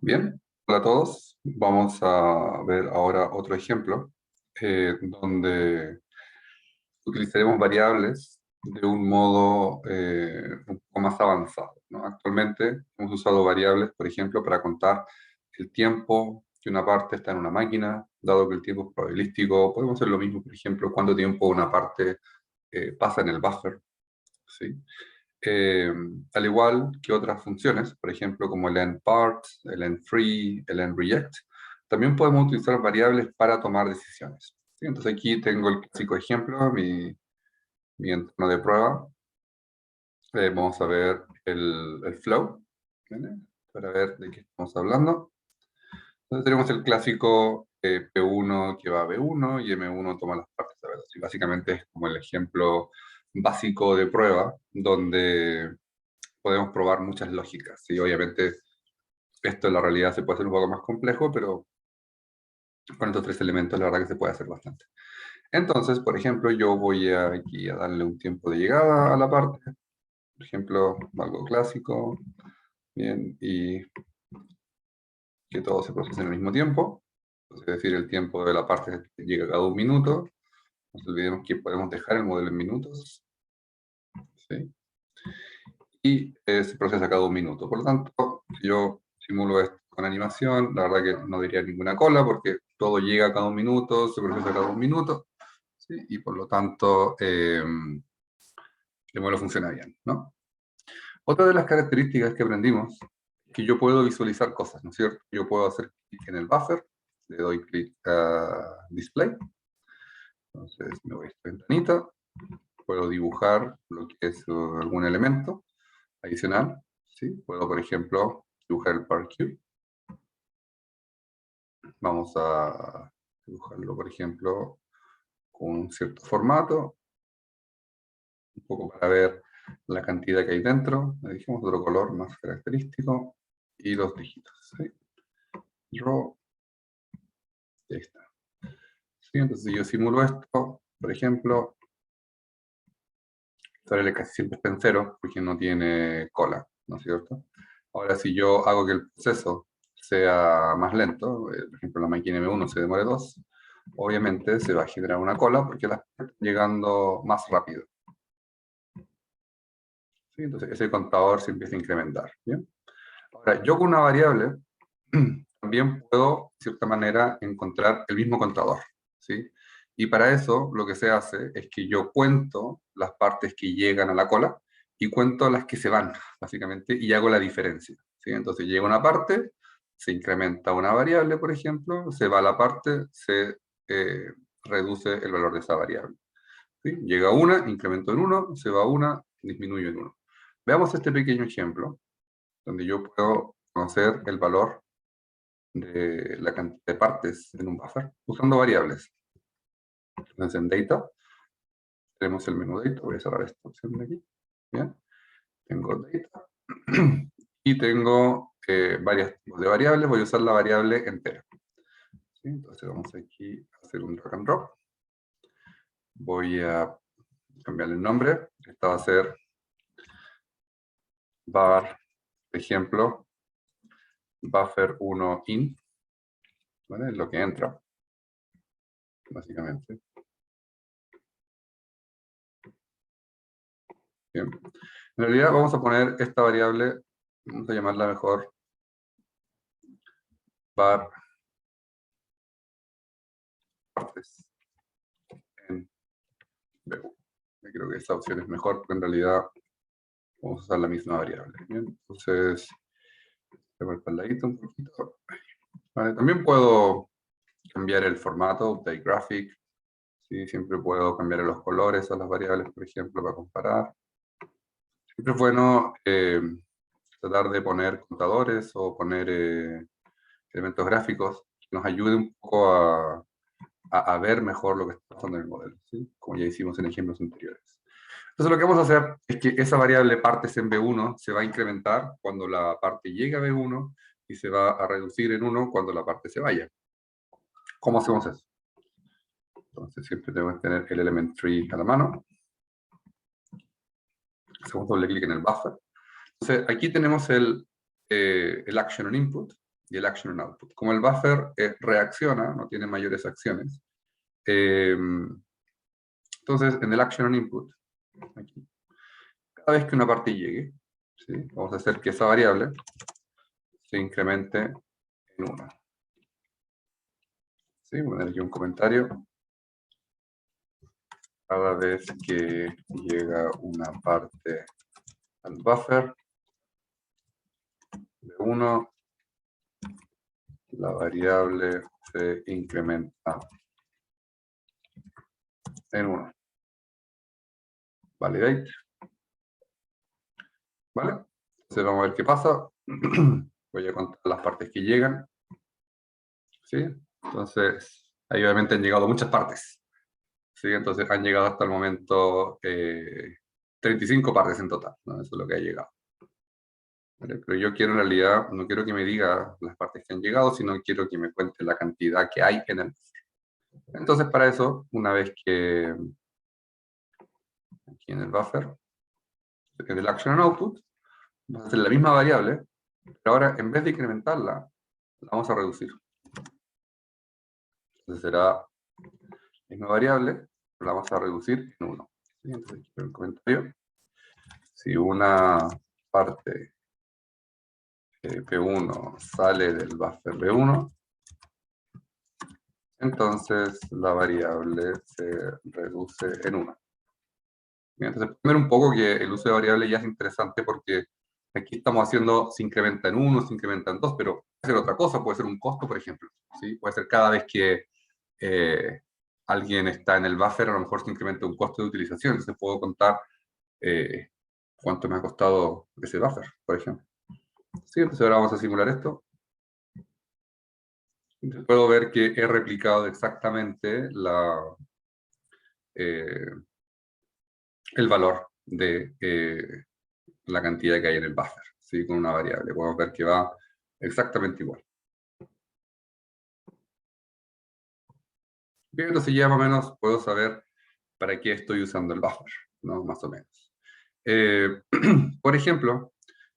Bien, hola a todos. Vamos a ver ahora otro ejemplo donde utilizaremos variables de un modo un poco más avanzado, ¿no? Actualmente hemos usado variables, por ejemplo, para contar el tiempo que una parte está en una máquina, dado que el tiempo es probabilístico. Podemos hacer lo mismo, por ejemplo, cuánto tiempo una parte pasa en el buffer, ¿sí? eh, Al igual que otras funciones, por ejemplo, como el endPart, el endFree, el endReject, también podemos utilizar variables para tomar decisiones. ¿Sí? Entonces aquí tengo el clásico ejemplo, mi entorno de prueba. Vamos a ver el flow, ¿vale? Para ver de qué estamos hablando. Entonces tenemos el clásico P1 que va a B1 y M1 toma las partes de B2. Y básicamente es como el ejemplo básico de prueba, donde podemos probar muchas lógicas. ¿Sí? Obviamente, esto en la realidad se puede hacer un poco más complejo, pero con estos tres elementos la verdad que se puede hacer bastante. Entonces, por ejemplo, yo voy aquí a darle un tiempo de llegada a la parte, por ejemplo, algo clásico, bien, y que todo se procese al mismo tiempo, es decir, el tiempo de la parte llega cada un minuto. No nos olvidemos que podemos dejar el modelo en minutos, ¿sí? Y se procesa cada un minuto. Por lo tanto, si yo simulo esto con animación, la verdad que no diría ninguna cola, porque todo llega cada un minuto, se procesa cada un minuto, ¿sí? Y por lo tanto, el modelo funciona bien, ¿no? Otra de las características que aprendimos es que yo puedo visualizar cosas, ¿no es cierto? Yo puedo hacer clic en el buffer, le doy clic a Display, entonces me voy a esta ventanita, puedo dibujar lo que es algún elemento adicional, ¿sí? Puedo, por ejemplo, dibujar el Park Cube. Vamos a dibujarlo, por ejemplo, con un cierto formato, un poco para ver la cantidad que hay dentro. Le dijimos otro color más característico y los dígitos, ¿sí? Draw, y ahí está. ¿Sí? Entonces, si yo simulo esto, por ejemplo, sale casi siempre está en cero porque no tiene cola, ¿no es cierto? Ahora, si yo hago que el proceso sea más lento, por ejemplo, la máquina M1 se demore 2, obviamente se va a generar una cola porque las están llegando más rápido. ¿Sí? Entonces, ese contador se empieza a incrementar. ¿Bien? Ahora, yo con una variable también puedo, de cierta manera, encontrar el mismo contador. ¿Sí? Y para eso lo que se hace es que yo cuento las partes que llegan a la cola y cuento las que se van, básicamente, y hago la diferencia. ¿Sí? Entonces llega una parte, se incrementa una variable, por ejemplo, se va la parte, se reduce el valor de esa variable. ¿Sí? Llega una, incremento en 1, se va una, disminuyo en 1. Veamos este pequeño ejemplo, donde yo puedo conocer el valor de la cantidad de partes en un buffer usando variables. Entonces en Data tenemos el menú Data, voy a cerrar esta opción de aquí. Bien, tengo Data y tengo varios tipos de variables, voy a usar la variable entera. ¿Sí? Entonces vamos aquí a hacer un drag and drop. Voy a cambiarle el nombre, esta va a ser var, por ejemplo, buffer1 in, ¿vale? Es lo que entra, básicamente. Bien. En realidad vamos a poner esta variable, vamos a llamarla mejor var partes en BU. Yo creo que esa opción es mejor porque en realidad vamos a usar la misma variable. Bien, entonces, voy para el ladito un poquito. Vale, también puedo cambiar el formato, update graphic. ¿Sí? Siempre puedo cambiar los colores a las variables, por ejemplo, para comparar. Siempre es bueno tratar de poner contadores o poner elementos gráficos que nos ayuden un poco a ver mejor lo que está pasando en el modelo, ¿sí? Como ya hicimos en ejemplos anteriores. Entonces lo que vamos a hacer es que esa variable partes en B1 se va a incrementar cuando la parte llegue a B1 y se va a reducir en 1 cuando la parte se vaya. ¿Cómo hacemos eso? Entonces siempre tenemos que tener el element tree a la mano. Hacemos doble clic en el buffer. Entonces aquí tenemos el action on input, y el action on output. Como el buffer reacciona, no tiene mayores acciones, entonces en el action on input, aquí, cada vez que una parte llegue, ¿sí? Vamos a hacer que esa variable se incremente en 1. ¿Sí? Voy a poner aquí un comentario. Cada vez que llega una parte al buffer de 1, la variable se incrementa en 1. Validate. ¿Vale? Entonces vamos a ver qué pasa. Voy a contar las partes que llegan. ¿Sí? Entonces, ahí obviamente han llegado muchas partes. ¿Sí? Entonces han llegado hasta el momento 35 partes en total, ¿no? Eso es lo que ha llegado. ¿Vale? Pero yo quiero en realidad, no quiero que me diga las partes que han llegado, sino quiero que me cuente la cantidad que hay en el buffer. Entonces para eso, una vez que aquí en el buffer, en el action and output, vamos a hacer la misma variable, pero ahora en vez de incrementarla, la vamos a reducir. Entonces será la misma variable, pero la vamos a reducir en 1. ¿Sí? Entonces, aquí el comentario. Si una parte P1 sale del buffer B1, entonces la variable se reduce en 1. Entonces, primero un poco que el uso de variable ya es interesante porque aquí estamos haciendo, se incrementa en 1, se incrementa en 2, pero puede ser otra cosa, puede ser un costo, por ejemplo. ¿Sí? Puede ser cada vez que alguien está en el buffer, a lo mejor se incrementa un costo de utilización. Entonces puedo contar cuánto me ha costado ese buffer, por ejemplo. ¿Sí? Entonces ahora vamos a simular esto. Entonces puedo ver que he replicado exactamente el valor de la cantidad que hay en el buffer, ¿sí? Con una variable. Podemos ver que va exactamente igual. Bien, entonces ya más o menos puedo saber para qué estoy usando el buffer, ¿no? Más o menos. Por ejemplo,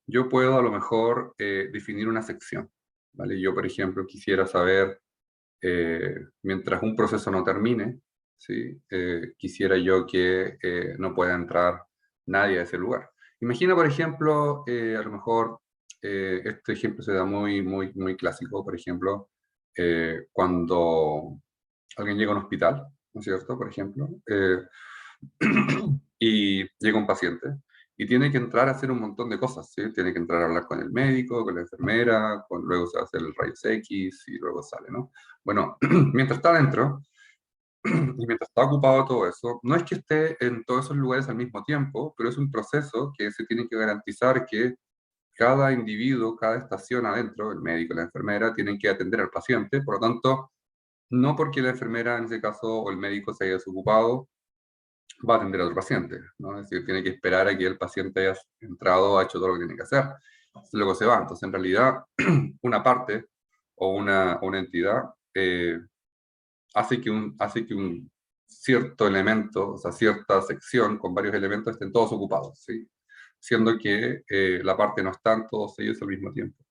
yo puedo a lo mejor definir una sección, ¿vale? Yo, por ejemplo, quisiera saber, mientras un proceso no termine, ¿sí? Quisiera yo que no pueda entrar nadie a ese lugar. Imagina, por ejemplo, a lo mejor, este ejemplo se da muy clásico, por ejemplo, cuando alguien llega a un hospital, ¿no es cierto? Por ejemplo, y llega un paciente y tiene que entrar a hacer un montón de cosas, ¿sí? Tiene que entrar a hablar con el médico, con la enfermera, luego se va a hacer el rayos X y luego sale, ¿no? Bueno, mientras está adentro y mientras está ocupado todo eso, no es que esté en todos esos lugares al mismo tiempo, pero es un proceso que se tiene que garantizar que cada individuo, cada estación adentro, el médico, la enfermera, tienen que atender al paciente, por lo tanto, no porque la enfermera en ese caso o el médico se haya desocupado, va a atender a otro paciente, ¿no? Es decir, tiene que esperar a que el paciente haya entrado, ha hecho todo lo que tiene que hacer, luego se va. Entonces, en realidad, una parte o una entidad hace que un cierto elemento, o sea, cierta sección con varios elementos estén todos ocupados, ¿sí? Siendo que la parte no están todos ellos al mismo tiempo.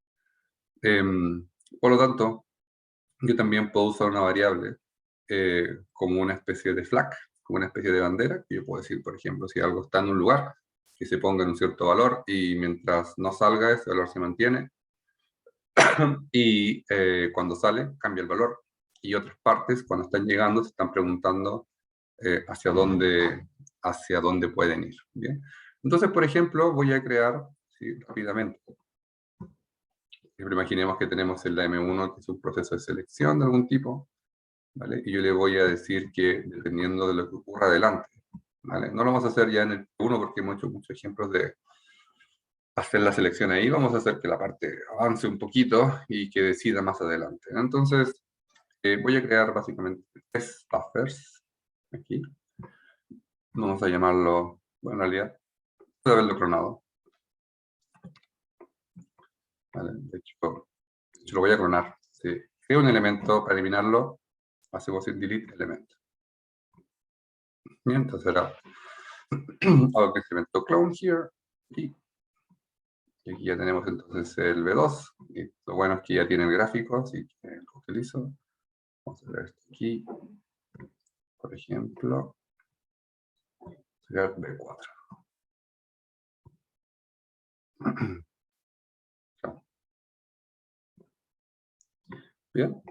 Por lo tanto, yo también puedo usar una variable como una especie de flag, como una especie de bandera, que yo puedo decir, por ejemplo, si algo está en un lugar, que se ponga en un cierto valor, y mientras no salga, ese valor se mantiene, y cuando sale, cambia el valor. Y otras partes, cuando están llegando, se están preguntando hacia dónde pueden ir. ¿Bien? Entonces, por ejemplo, voy a crear, sí, rápidamente, imaginemos que tenemos el M1, que es un proceso de selección de algún tipo, ¿vale? Y yo le voy a decir que dependiendo de lo que ocurra adelante, ¿vale? No lo vamos a hacer ya en el P1 porque hemos hecho muchos ejemplos de hacer la selección ahí, vamos a hacer que la parte avance un poquito y que decida más adelante, ¿no? Entonces, voy a crear básicamente 3 buffers, aquí. Vamos a llamarlo, bueno, en realidad, puedo haberlo clonado. ¿Vale? De hecho, lo voy a clonar. Si creo un elemento para eliminarlo, hacemos el delete elemento. Bien, entonces será hago el incremento clone here y aquí ya tenemos entonces el B2 Y lo bueno es que ya tiene el gráfico, así que lo utilizo. Vamos a ver esto aquí. Por ejemplo, sería B4. Bien.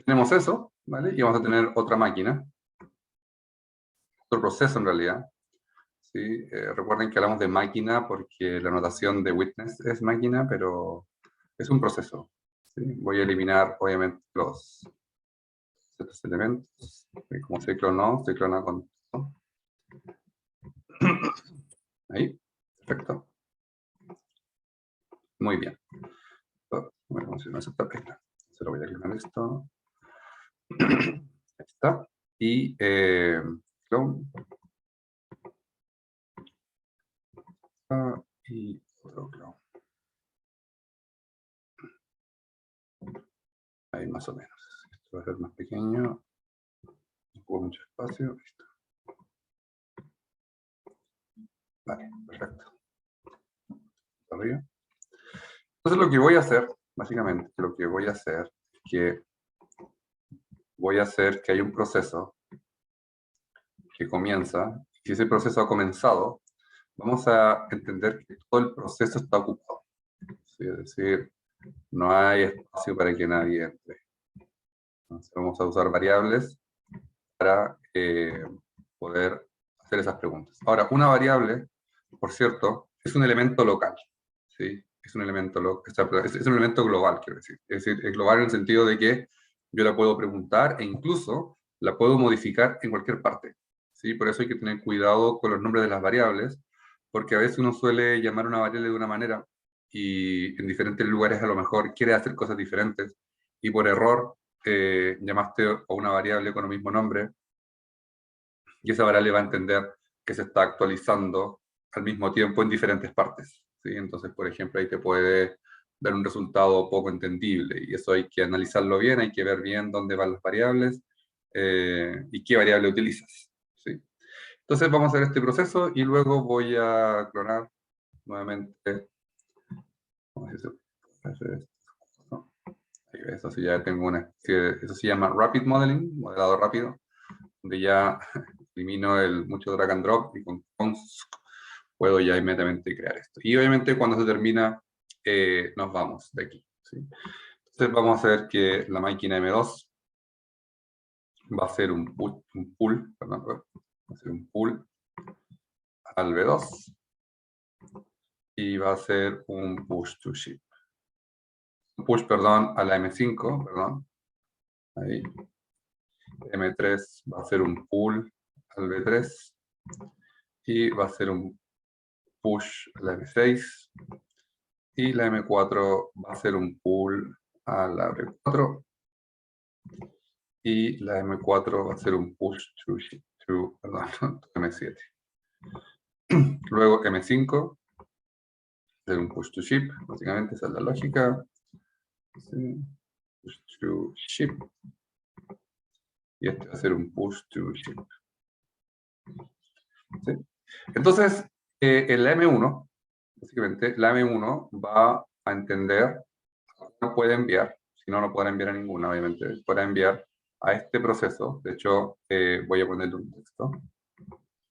Tenemos eso, ¿vale? Y vamos a tener otra máquina. Otro proceso en realidad. ¿Sí? Recuerden que hablamos de máquina porque la notación de witness es máquina, pero es un proceso. ¿Sí? Voy a eliminar, obviamente, estos elementos. Como se clonó con esto. Ahí, perfecto. Muy bien. Bueno, funciona esta regla. Se lo voy a clonar esto. Ahí está. Y clone. Y otro clone. Ahí más o menos. Esto va a ser más pequeño. No ocupa mucho espacio. Listo. Vale, perfecto. Arriba. Entonces lo que voy a hacer, básicamente, lo que voy a hacer es que voy a hacer que hay un proceso que comienza. Si ese proceso ha comenzado, vamos a entender que todo el proceso está ocupado. ¿Sí? Es decir, no hay espacio para que nadie entre. Entonces vamos a usar variables para poder hacer esas preguntas. Ahora, una variable, por cierto, es un elemento local. ¿Sí? Es un elemento, es un elemento global, quiero decir. Es decir, es global en el sentido de que yo la puedo preguntar e incluso la puedo modificar en cualquier parte. ¿Sí? Por eso hay que tener cuidado con los nombres de las variables, porque a veces uno suele llamar una variable de una manera y en diferentes lugares a lo mejor quiere hacer cosas diferentes y por error llamaste a una variable con el mismo nombre y esa variable va a entender que se está actualizando al mismo tiempo en diferentes partes. ¿Sí? Entonces, por ejemplo, ahí te puede dar un resultado poco entendible y eso hay que analizarlo bien, hay que ver bien dónde van las variables y qué variable utilizas. ¿Sí? Entonces vamos a hacer este proceso y luego voy a clonar nuevamente. Vamos a hacer esto. ¿No? Eso sí, ya tengo eso se llama Rapid Modeling, modelado rápido, donde ya elimino mucho drag and drop y con cons puedo ya inmediatamente crear esto. Y obviamente cuando se termina, nos vamos de aquí. ¿Sí? Entonces vamos a ver que la máquina M2 va a hacer un pull, perdón, va a hacer un pull al B2 y va a hacer un push to ship. Un push, perdón, a la M5, perdón. Ahí. M3 va a hacer un pull al B3 y va a hacer un push a la M6 y la M4 va a hacer un pull a la B4 y la M4 va a hacer un push to M7. Luego M5 va a hacer un push to ship, básicamente esa es la lógica. Sí. Push to ship. Y este va a ser un push to ship. ¿Sí? Entonces, en la M1, básicamente, la M1 va a entender, no puede enviar, si no, no podrá enviar a ninguna, obviamente, podrá enviar a este proceso. De hecho, voy a ponerle un texto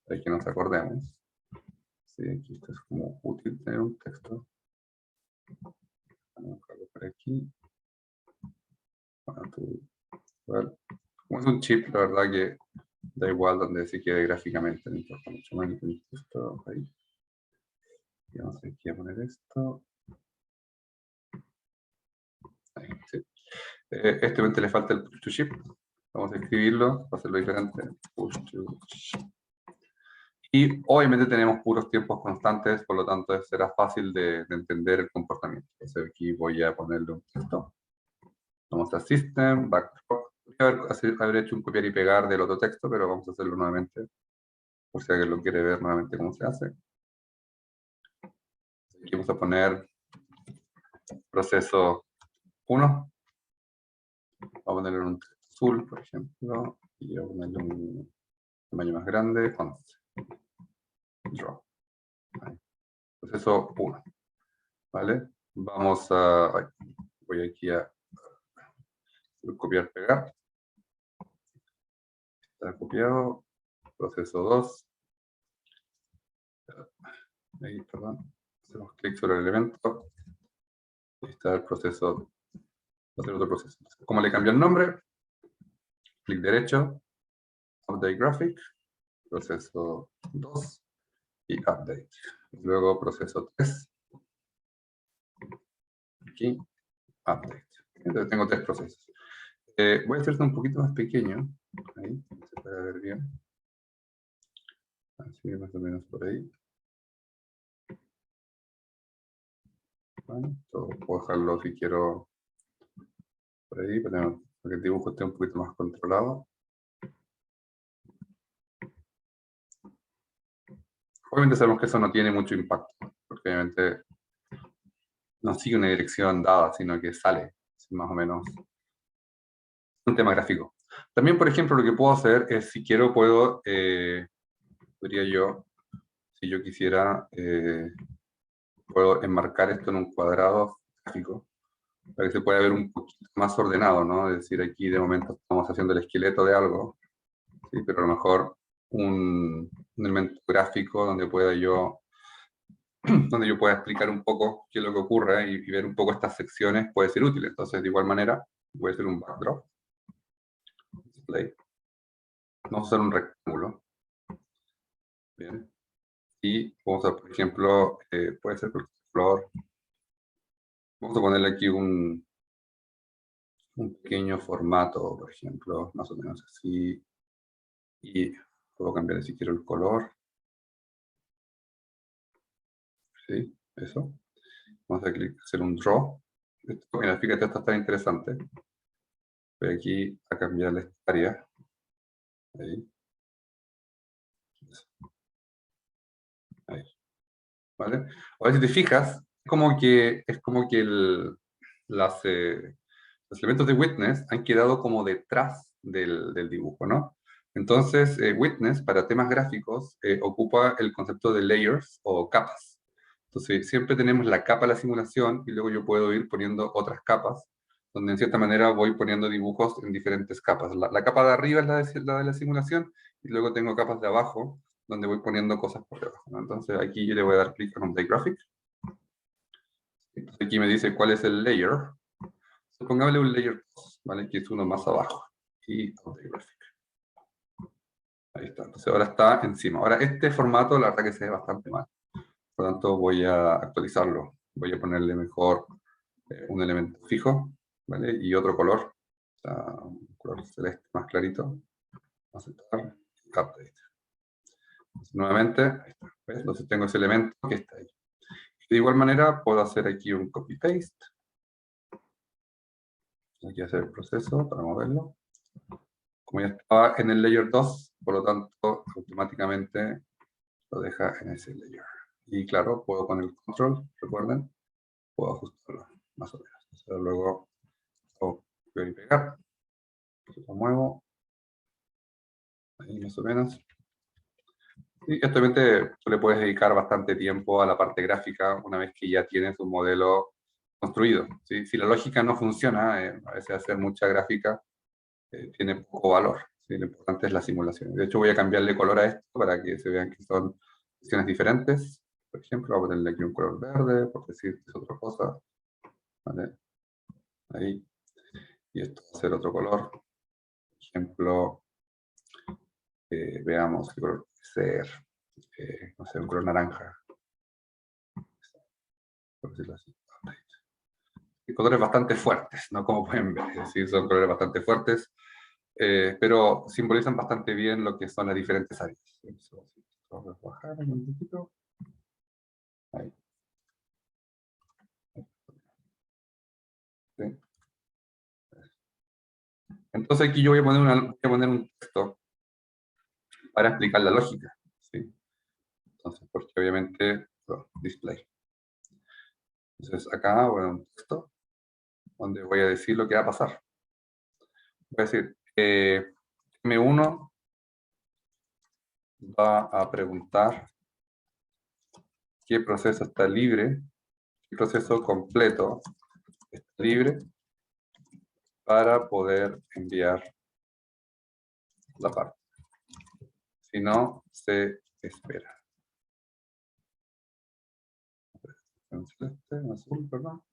para que nos acordemos. Sí, aquí esto es como útil tener un texto. Vamos a buscarlo por aquí. Bueno, como es un chip, la verdad que da igual donde se quede gráficamente, no importa mucho más esto ahí. Y vamos aquí a poner esto. Ahí, sí. Este obviamente le falta el push to ship. Vamos a escribirlo para hacerlo diferente. Push to ship. Y obviamente tenemos puros tiempos constantes, por lo tanto será fácil de entender el comportamiento. Entonces aquí voy a ponerle un texto. Vamos a System, Backdrop. Podría haber hecho un copiar y pegar del otro texto, pero vamos a hacerlo nuevamente, por si alguien lo quiere ver nuevamente cómo se hace. Aquí vamos a poner proceso 1. Vamos a ponerle un texto azul, por ejemplo, y voy a ponerle un tamaño más grande, 11. Draw. Ahí. Proceso 1. ¿Vale? Vamos a, voy aquí a copiar, pegar. Está copiado. Proceso 2. Ahí, perdón. Hacemos clic sobre el elemento. Ahí está el proceso. Va a ser otro proceso. Como le cambió el nombre, clic derecho, Update Graphic, proceso 2 y Update. Luego proceso 3. Aquí, Update. Entonces tengo 3 procesos. Voy a hacerlo un poquito más pequeño. Ahí, se puede ver bien. Así más o menos por ahí. Bueno, puedo dejarlo si quiero por ahí, para que el dibujo esté un poquito más controlado. Obviamente sabemos que eso no tiene mucho impacto, porque obviamente no sigue una dirección dada, sino que sale, más o menos, un tema gráfico. También, por ejemplo, lo que puedo hacer es, si quiero, podría yo, si yo quisiera, puedo enmarcar esto en un cuadrado gráfico, para que se pueda ver un poquito más ordenado, ¿no? Es decir, aquí de momento estamos haciendo el esqueleto de algo, ¿sí? Pero a lo mejor un elemento gráfico donde yo pueda explicar un poco qué es lo que ocurre y ver un poco estas secciones puede ser útil. Entonces, de igual manera, voy a hacer un backdrop, display. Vamos a hacer un rectángulo. Bien. Y vamos a, por ejemplo, puede ser flor. Vamos a ponerle aquí un pequeño formato, por ejemplo, más o menos así. Y puedo cambiar si quiero el color. ¿Sí? Eso. Vamos a hacer un draw. Mira, fíjate, esto está interesante. Voy aquí a cambiarle esta área. Ahí. Ahí. ¿Vale? Ahora, si te fijas, es como que los elementos de Witness han quedado como detrás del dibujo, ¿no? Entonces, Witness, para temas gráficos, ocupa el concepto de layers o capas. Entonces, siempre tenemos la capa de la simulación y luego yo puedo ir poniendo otras capas, donde en cierta manera voy poniendo dibujos en diferentes capas. La capa de arriba es la de la simulación y luego tengo capas de abajo, donde voy poniendo cosas por debajo, ¿no? Entonces, aquí yo le voy a dar clic en Update Graphic. Entonces, aquí me dice cuál es el layer. Pongámosle un layer 2, ¿vale? Que es uno más abajo. Y Update Graphic. Ahí está. Entonces ahora está encima. Ahora este formato, la verdad que se ve bastante mal. Por lo tanto, voy a actualizarlo. Voy a ponerle mejor un elemento fijo, ¿vale? Y otro color. O sea, un color celeste más clarito. Aceptar. Update. Entonces, nuevamente, ahí está. ¿Ves? Entonces tengo ese elemento que está ahí. De igual manera, puedo hacer aquí un copy-paste. Aquí hacer el proceso para moverlo. Como ya estaba en el layer 2, por lo tanto, automáticamente lo deja en ese layer. Y claro, puedo con el control, recuerden, puedo ajustarlo, más o menos. Entonces, luego voy a pegar, lo muevo, ahí más o menos. Y actualmente tú le puedes dedicar bastante tiempo a la parte gráfica una vez que ya tienes un modelo construido. ¿Sí? Si la lógica no funciona, a veces hacer mucha gráfica tiene poco valor. ¿Sí? Lo importante es la simulación. De hecho, voy a cambiarle color a esto para que se vean que son secciones diferentes. Por ejemplo, voy a ponerle aquí un color verde, por decir que es otra cosa. ¿Vale? Ahí. Y esto va a ser otro color. Por ejemplo, veamos qué color puede ser. No sé, un color naranja. Por decirlo así. Y colores bastante fuertes, ¿no? Como pueden ver. Es decir, son colores bastante fuertes, pero simbolizan bastante bien lo que son las diferentes áreas. Vamos a bajar un poquito. Ahí. ¿Sí? Entonces aquí yo voy a poner un texto para explicar la lógica. ¿Sí? Entonces, porque obviamente, display. Entonces acá voy a poner un texto donde voy a decir lo que va a pasar. Voy a decir, M1 va a preguntar qué proceso está libre, el proceso completo está libre para poder enviar la parte. Si no, se espera. En celeste, en azul, perdón.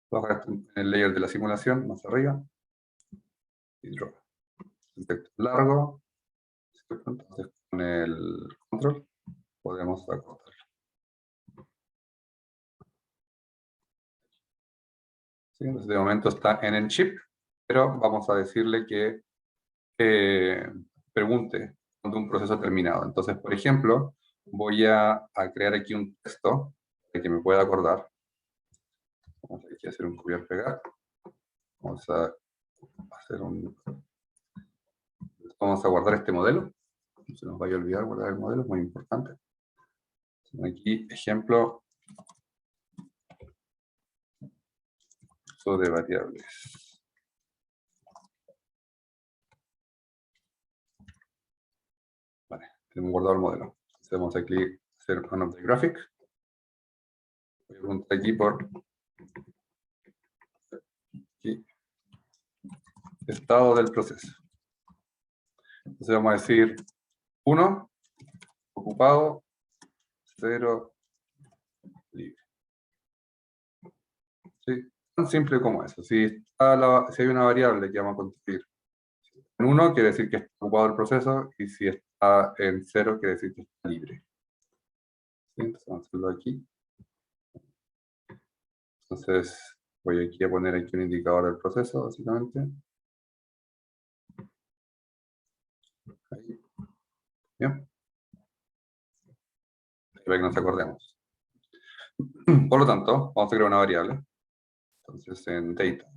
Baja en el layer de la simulación, más arriba. Y drop. El texto es largo. Entonces, con el control podemos acortarlo. ¿Sí? Entonces, de momento está en el chip, pero vamos a decirle que pregunte cuando un proceso ha terminado. Entonces, por ejemplo, voy a crear aquí un texto para que me pueda acordar. Vamos aquí a hacer un copiar-pegar. Vamos a hacer un... Vamos a guardar este modelo. No se nos vaya a olvidar guardar el modelo, es muy importante. Aquí, ejemplo, uso de variables. Vale, tenemos guardado el modelo. Hacemos aquí, hacer un of the graphic. Voy a preguntar aquí por aquí, estado del proceso. Entonces vamos a decir 1, ocupado, 0, libre. ¿Sí? Tan simple como eso. Si hay una variable que vamos a construir en 1, quiere decir que está ocupado el proceso, y si está en 0, quiere decir que está libre. ¿Sí? Entonces vamos a hacerlo aquí. Entonces voy aquí a poner aquí un indicador del proceso, básicamente. Ahí. Bien. Para que nos acordemos. Por lo tanto, vamos a crear una variable. Entonces en data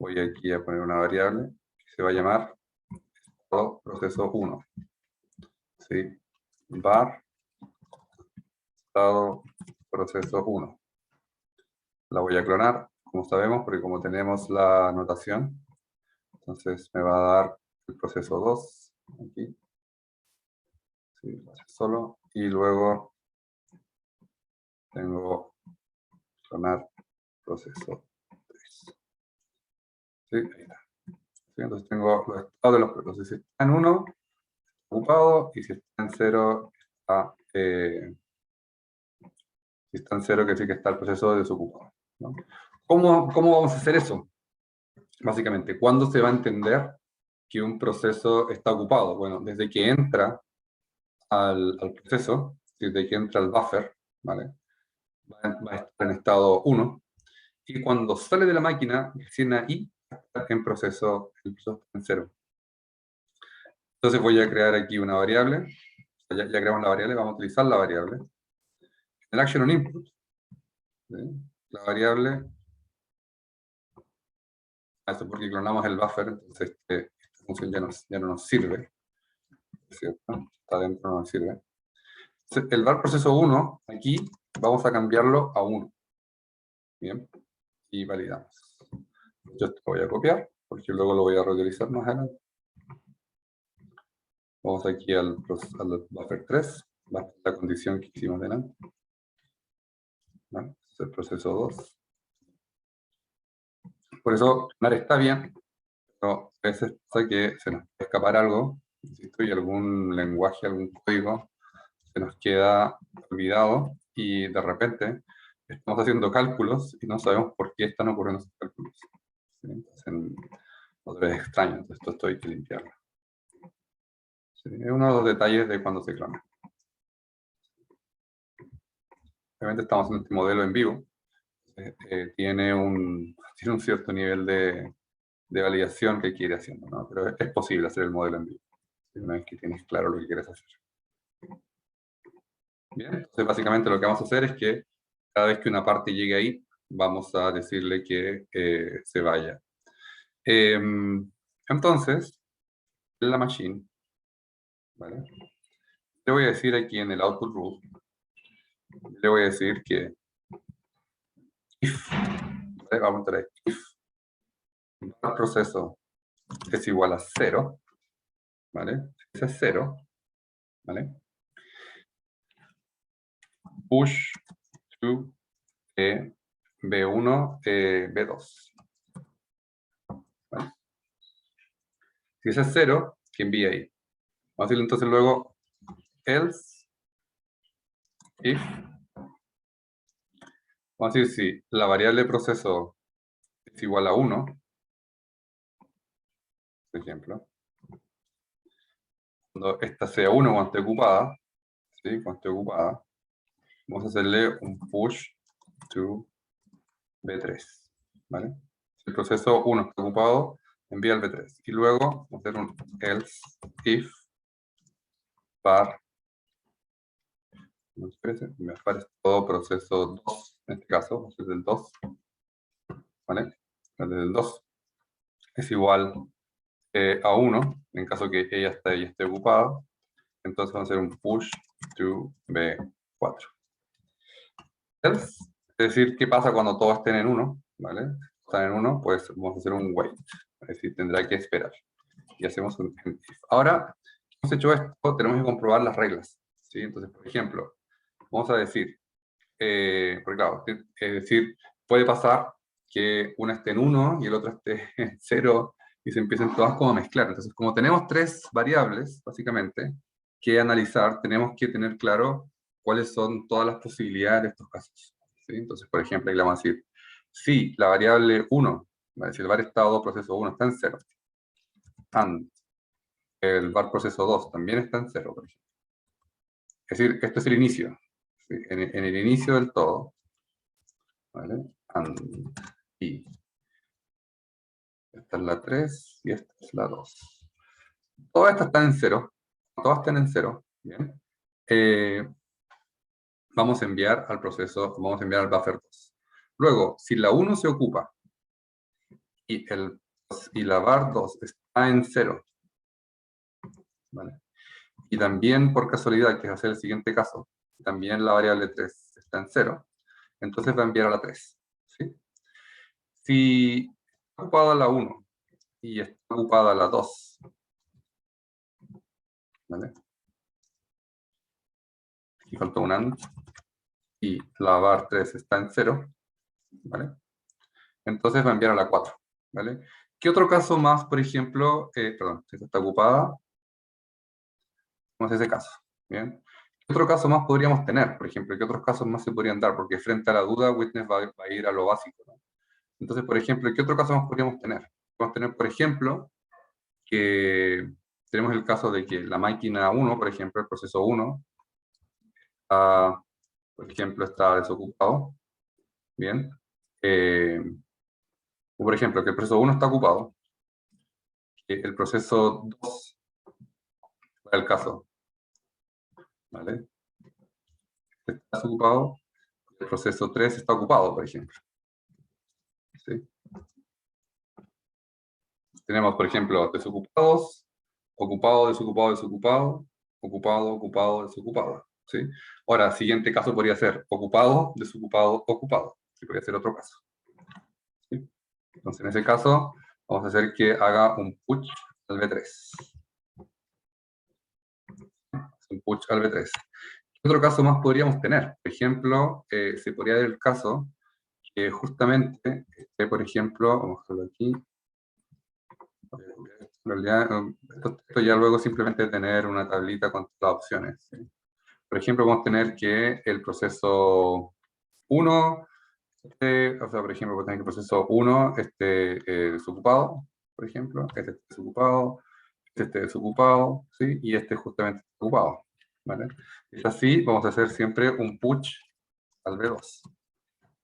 voy aquí a poner una variable que se va a llamar estado proceso 1. ¿Sí? Var estado proceso 1. La voy a clonar, como sabemos, porque como tenemos la notación, entonces me va a dar el proceso 2 aquí. Sí, solo. Y luego tengo clonar proceso 3. ¿Sí? Ahí está. ¿Sí? Entonces tengo los estados de los procesos. Si está en 1, ocupado, y si está en 0, está, si está en 0, quiere decir que está el proceso desocupado, ¿no? ¿Cómo vamos a hacer eso? Básicamente, ¿cuándo se va a entender que un proceso está ocupado? Bueno, desde que entra al proceso, desde que entra al buffer, ¿vale? Va a estar en estado 1, y cuando sale de la máquina, recién ahí está en proceso, el proceso está en 0. Entonces voy a crear aquí una variable. Ya creamos la variable, vamos a utilizar la variable. El action on input, ¿sí? La variable, esto porque clonamos el buffer, entonces esta función ya no nos sirve, ¿cierto? Está dentro, no nos sirve. Entonces, el var proceso 1, aquí vamos a cambiarlo a 1. Bien, y validamos. Yo esto lo voy a copiar, porque luego lo voy a reutilizar más adelante. Vamos aquí al buffer 3, la condición que hicimos delante. ¿Vale? Es el proceso 2. Por eso, clonar está bien, pero a veces pasa que se nos puede escapar algo, insisto, y algún lenguaje, algún código se nos queda olvidado, y de repente estamos haciendo cálculos y no sabemos por qué están ocurriendo esos cálculos. ¿Sí? Entonces, otra vez extraño, entonces esto hay que limpiarlo. ¿Sí? Es uno de los detalles de cuando se clona. Obviamente estamos haciendo este modelo en vivo. Tiene un cierto nivel de validación que quiere haciendo, ¿no? Pero es posible hacer el modelo en vivo, una vez que tienes claro lo que quieres hacer. Bien, entonces básicamente lo que vamos a hacer es que cada vez que una parte llegue ahí, vamos a decirle que se vaya. Entonces, en la machine, ¿vale? Le voy a decir aquí en el output rule, le voy a decir que if, ¿vale? Vamos a traer if el proceso es igual a 0, ¿vale? Si es 0, ¿vale? Push to B1, B2. ¿Vale? Si ese es 0, que envíe ahí. Vamos a decirle entonces luego else if. Vamos a decir si la variable proceso es igual a 1, por ejemplo, cuando esta sea 1 cuando esté ocupada, ¿sí? Cuando esté ocupada, vamos a hacerle un push to B3, ¿vale? Si el proceso 1 está ocupado, envía el B3. Y luego vamos a hacer un else if var, me aparece todo proceso 2, en este caso, vamos a hacer el 2, ¿vale? Desde el 2 es igual a 1, en caso que ella esté ocupada, entonces vamos a hacer un push to B4. Else, es decir, ¿qué pasa cuando todos estén en 1? ¿Vale? Están en 1, pues vamos a hacer un wait, es decir, tendrá que esperar. Y hacemos un if. Ahora, hemos hecho esto, tenemos que comprobar las reglas, ¿sí? Entonces, por ejemplo, vamos a decir, porque claro, es decir, puede pasar que una esté en 1 y el otro esté en 0 y se empiecen todas como a mezclar. Entonces, como tenemos 3 variables, básicamente, que analizar, tenemos que tener claro cuáles son todas las posibilidades de estos casos, ¿sí? Entonces, por ejemplo, ahí le vamos a decir, si la variable 1, si el var estado proceso 1 está en 0, and el var proceso 2 también está en 0, por ejemplo. Es decir, esto es el inicio. ¿Sí? En el inicio del todo, ¿vale? And, y esta es la 3 y esta es la 2. Todas estas están en 0. Todas están en 0. ¿Bien? Vamos a enviar al proceso, vamos a enviar al buffer 2. Luego, si la 1 se ocupa y la var 2 está en 0, ¿vale? Y también, por casualidad, que es hacer el siguiente caso, también la variable 3 está en 0, entonces va a enviar a la 3. ¿Sí? Si está ocupada la 1 y está ocupada la 2, ¿vale? Y falta un AND, y la var 3 está en 0, ¿vale? Entonces va a enviar a la 4, ¿vale? ¿Qué otro caso más, por ejemplo, perdón, si esta está ocupada, vamos a ese caso, ¿bien? ¿Qué otro caso más podríamos tener, por ejemplo? ¿Qué otros casos más se podrían dar? Porque frente a la duda, Witness va a ir a lo básico, ¿no? Entonces, por ejemplo, ¿qué otro caso más podríamos tener? Podemos tener, por ejemplo, que tenemos el caso de que la máquina 1, por ejemplo, el proceso 1, por ejemplo, está desocupado, ¿bien? O por ejemplo, que el proceso 1 está ocupado, que el proceso 2, para el caso, ¿vale? Está desocupado, el proceso 3 está ocupado, por ejemplo. ¿Sí? Tenemos, por ejemplo, desocupados, ocupado, desocupado, desocupado, ocupado, ocupado, desocupado. ¿Sí? Ahora, siguiente caso podría ser ocupado, desocupado, ocupado. ¿Sí? Podría ser otro caso. ¿Sí? Entonces, en ese caso, vamos a hacer que haga un push al B3. Un push al B3. ¿Qué otro caso más podríamos tener? Por ejemplo, se podría dar el caso que justamente, por ejemplo, vamos a hacerlo aquí. En realidad, esto ya luego simplemente tener una tablita con las opciones. ¿Sí? Por ejemplo, vamos a tener que el proceso 1, o sea, por ejemplo, vamos a tener que el proceso 1 esté desocupado, por ejemplo, este esté desocupado, este esté desocupado, ¿sí? Y este justamente está ocupado, ¿vale? Es así, vamos a hacer siempre un push al B2.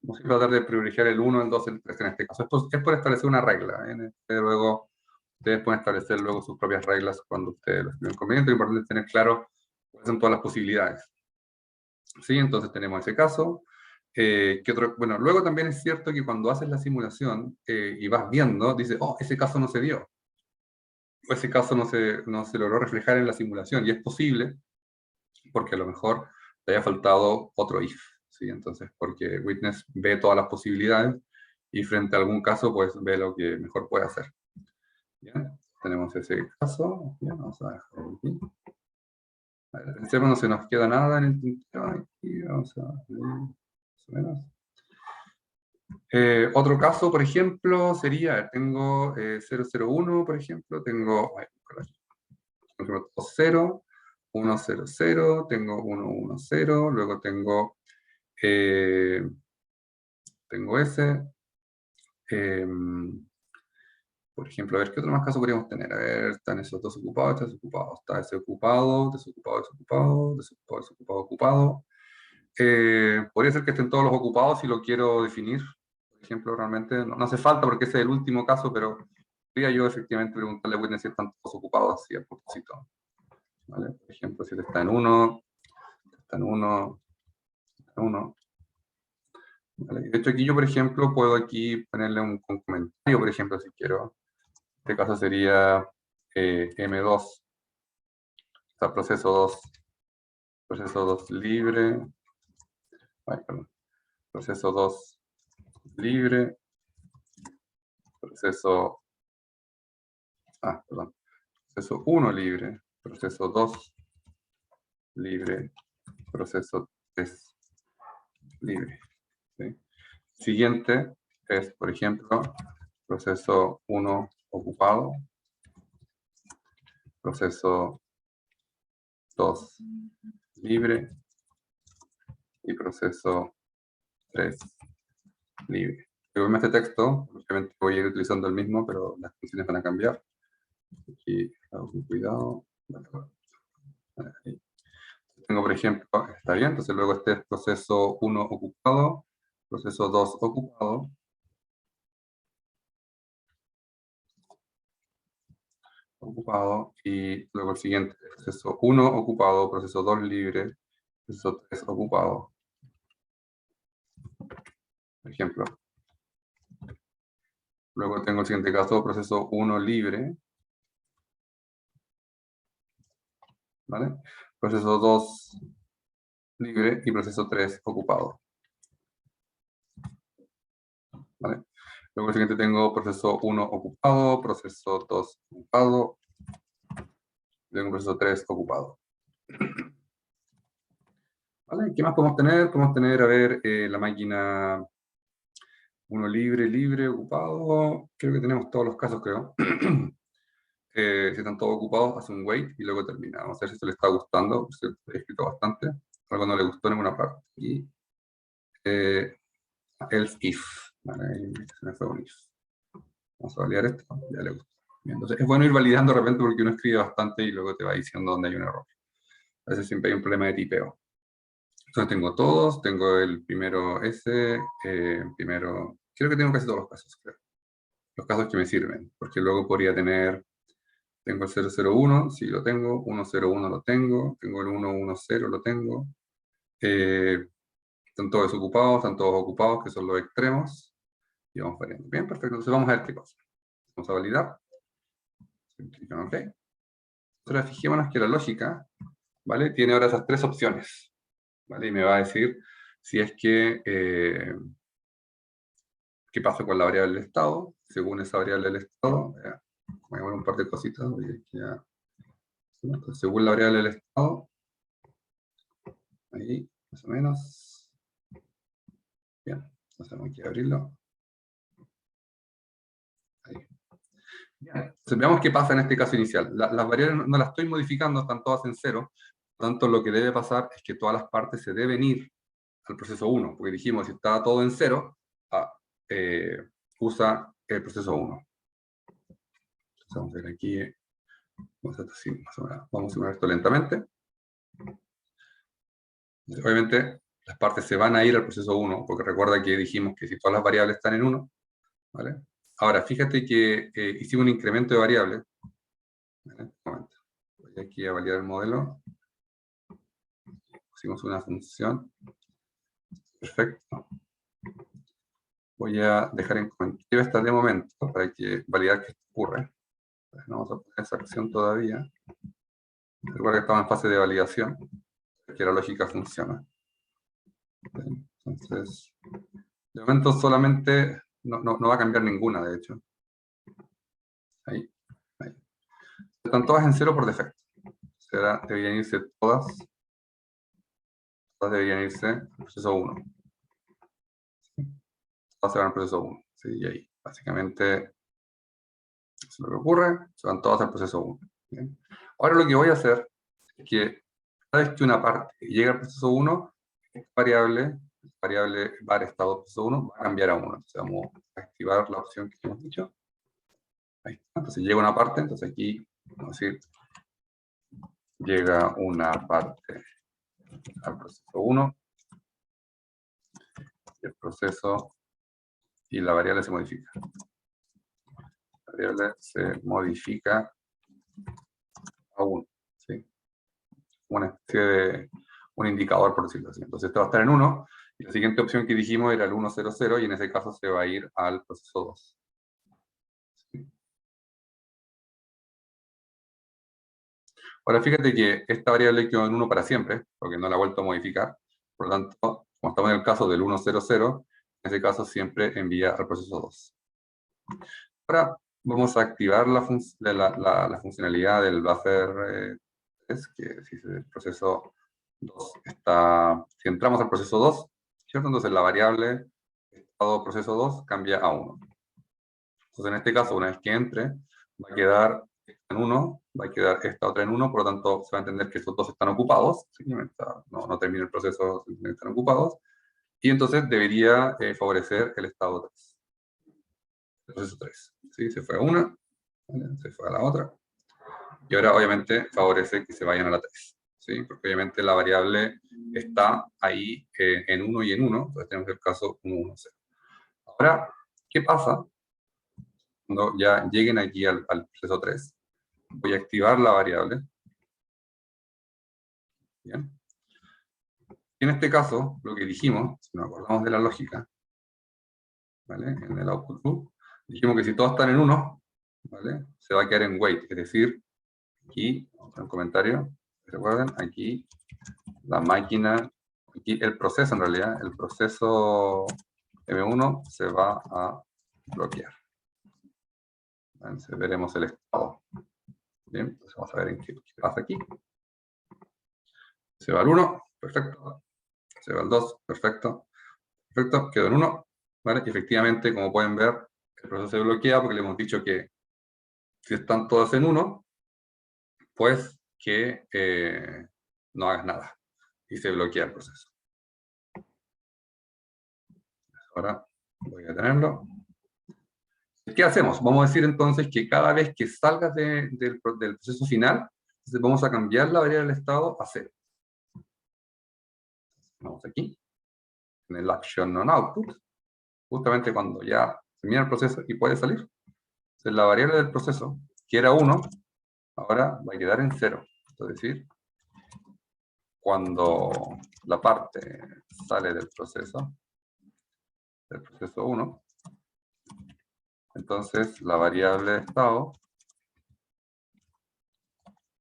Vamos a tratar de privilegiar el 1, el 2, el 3 en este caso. Esto es por establecer una regla, ¿eh? Luego, ustedes pueden establecer luego sus propias reglas cuando ustedes lo estimen conveniente. Lo importante es tener claro cuáles son todas las posibilidades. ¿Sí? Entonces tenemos ese caso. ¿Qué otro? Bueno, luego también es cierto que cuando haces la simulación y vas viendo, dices, oh, ese caso no se dio. O ese caso no se logró reflejar en la simulación. Y es posible, porque a lo mejor te haya faltado otro if. ¿Sí? Entonces, porque Witness ve todas las posibilidades y frente a algún caso, pues ve lo que mejor puede hacer. ¿Bien? Tenemos ese caso. Bien, vamos a dejarlo aquí. Pensemos, no se nos queda nada en el tintero aquí. Vamos a ver. más o menos. Otro caso, por ejemplo, sería, tengo 001, por ejemplo, tengo 0, 1, 0, 0, tengo 1, 1, 0, luego tengo ese. Por ejemplo, a ver, ¿qué otro más caso podríamos tener? A ver, están esos dos ocupados, este desocupado. Está ese ocupado, desocupado, desocupado, desocupado, desocupado, ocupado. Podría ser que estén todos los ocupados si lo quiero definir. Por ejemplo, realmente no hace falta porque ese es el último caso, pero podría yo efectivamente preguntarle a Witness si están todos ocupados así a propósito. ¿Vale? Por ejemplo, si él está en 1, está en 1, está en 1. ¿Vale? De hecho, aquí yo, por ejemplo, puedo aquí ponerle un comentario, por ejemplo, si quiero. En este caso sería M2. Está proceso 2 libre. Ay, perdón. Proceso 2 libre. Proceso perdón. Proceso 1 libre, proceso 2 libre, proceso 3 libre. ¿Sí? Siguiente es, por ejemplo, proceso 1 ocupado, proceso 2 libre y proceso 3 libre. Luego este texto, obviamente voy a ir utilizando el mismo, pero las funciones van a cambiar. Aquí hago con cuidado. Ahí. Tengo, por ejemplo, está bien, entonces luego este es proceso 1 ocupado, proceso 2 ocupado, y luego el siguiente, proceso 1 ocupado, proceso 2 libre, proceso 3 ocupado. Por ejemplo. Luego tengo el siguiente caso, proceso 1 libre, ¿vale? Proceso 2 libre y proceso 3 ocupado. ¿Vale? Luego el siguiente tengo proceso 1 ocupado, proceso 2 ocupado, luego proceso 3 ocupado. ¿Vale? ¿Qué más podemos tener? Podemos tener, a ver, la máquina 1 libre, libre, ocupado. Creo que tenemos todos los casos, creo. Si están todos ocupados, hace un wait y luego termina. Vamos a ver si se le está gustando. Se he escrito bastante. Algo no le gustó en ninguna parte. Y else if. Vale, se me fue un if. Vamos a validar esto. Ya le gustó. Bien, entonces es bueno ir validando de repente porque uno escribe bastante y luego te va diciendo dónde hay un error. A veces siempre hay un problema de tipeo. Entonces tengo todos, tengo el primero ese, primero, creo que tengo casi todos los casos, creo. Los casos que me sirven, porque luego podría tener, tengo el 001, sí lo tengo, 101 lo tengo el 110 lo tengo, están todos desocupados, están todos ocupados, que son los extremos, y vamos variando. Bien, perfecto, entonces vamos a ver qué pasa. Vamos a validar. OK. Ahora fijémonos que la lógica, ¿vale? Tiene ahora esas tres opciones, ¿vale? Y me va a decir si es que, qué pasa con la variable del estado, según esa variable del estado. Voy a poner un par de cositas. Según la variable del estado, ahí, más o menos. Bien, entonces tenemos que abrirlo. Ahí. Bien. Entonces veamos qué pasa en este caso inicial. Las variables no las estoy modificando, están todas en 0. Por lo tanto, lo que debe pasar es que todas las partes se deben ir al proceso 1, porque dijimos, si está todo en 0, usa el proceso 1. Entonces vamos a ver aquí, vamos a simular esto lentamente. Obviamente, las partes se van a ir al proceso 1, porque recuerda que dijimos que si todas las variables están en 1, ¿vale? Ahora, fíjate que hicimos un incremento de variables. ¿Vale? Un momento. Voy aquí a validar el modelo. Pusimos una función. Perfecto. Voy a dejar en comentario esta de momento para que validar qué ocurre. No vamos a poner esa acción todavía. Recuerda que estamos en fase de validación, que la lógica funciona. Entonces, de momento solamente no va a cambiar ninguna, de hecho. Ahí. Están todas en 0 por defecto. Deberían irse todas deberían irse al proceso 1. todas se van al proceso 1. ¿Sí? Y ahí, básicamente, eso es lo que ocurre, se van todas al proceso 1. ¿Bien? Ahora lo que voy a hacer es que cada vez que una parte llega al proceso 1, esta variable var estado proceso 1 va a cambiar a 1. Entonces vamos a activar la opción que hemos dicho. Ahí está. Entonces llega una parte, entonces aquí, vamos a decir, llega una parte al proceso 1, y el proceso y la variable se modifica. La variable se modifica a 1, ¿sí? Una especie de un indicador, por decirlo así. Entonces esto va a estar en 1, y la siguiente opción que dijimos era el 100, y en ese caso se va a ir al proceso 2. ¿Sí? Ahora fíjate que esta variable quedó en 1 para siempre, porque no la he vuelto a modificar. Por lo tanto, como estamos en el caso del 100, en ese caso siempre envía al proceso 2. Ahora vamos a activar la funcionalidad del buffer 3, que si el proceso 2 está, si entramos al proceso 2, ¿cierto? Entonces la variable estado proceso 2 cambia a 1. Entonces en este caso, una vez que entre, va a quedar en 1, va a quedar esta otra en 1, por lo tanto se va a entender que estos dos están ocupados, no termina el proceso, simplemente están ocupados, y entonces debería favorecer el estado 3. El proceso 3. ¿Sí? Se fue a una, ¿vale? Se fue a la otra, y ahora obviamente favorece que se vayan a la 3. ¿Sí? Porque obviamente la variable está ahí en 1 y en 1, entonces tenemos el caso 1, 1, 0. Ahora, ¿qué pasa cuando ya lleguen aquí al proceso 3? Voy a activar la variable. ¿Bien? En este caso, lo que dijimos, si nos acordamos de la lógica, ¿vale? En el output loop, dijimos que si todos están en 1, ¿vale? Se va a quedar en wait, es decir, aquí, un comentario, recuerden, aquí la máquina, aquí el proceso en realidad, el proceso M1 se va a bloquear. Entonces veremos el estado. Bien, entonces vamos a ver qué pasa aquí. Se va al 1, perfecto. Se va al 2, perfecto. Perfecto, quedó en 1. ¿Vale? Y efectivamente, como pueden ver, el proceso se bloquea porque le hemos dicho que si están todos en 1, pues que no hagas nada. Y se bloquea el proceso. Ahora voy a tenerlo. ¿Qué hacemos? Vamos a decir entonces que cada vez que salgas del proceso final, entonces vamos a cambiar la variable del estado a 0. Vamos aquí, en el action on output, justamente cuando ya termina el proceso y puede salir. Entonces la variable del proceso, que era 1, ahora va a quedar en 0. Es decir, cuando la parte sale del proceso 1, entonces la variable de estado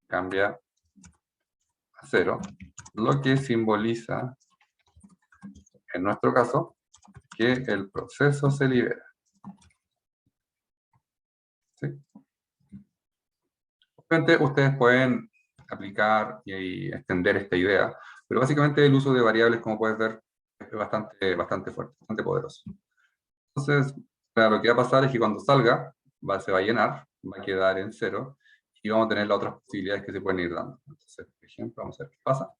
cambia a 0, lo que simboliza, en nuestro caso, que el proceso se libera. ¿Sí? Obviamente ustedes pueden aplicar y extender esta idea, pero básicamente el uso de variables, como puedes ver, es bastante fuerte, bastante poderoso. Entonces, lo que va a pasar es que cuando salga, se va a llenar, va a quedar en 0, y vamos a tener las otras posibilidades que se pueden ir dando. Entonces, por ejemplo, vamos a ver qué pasa.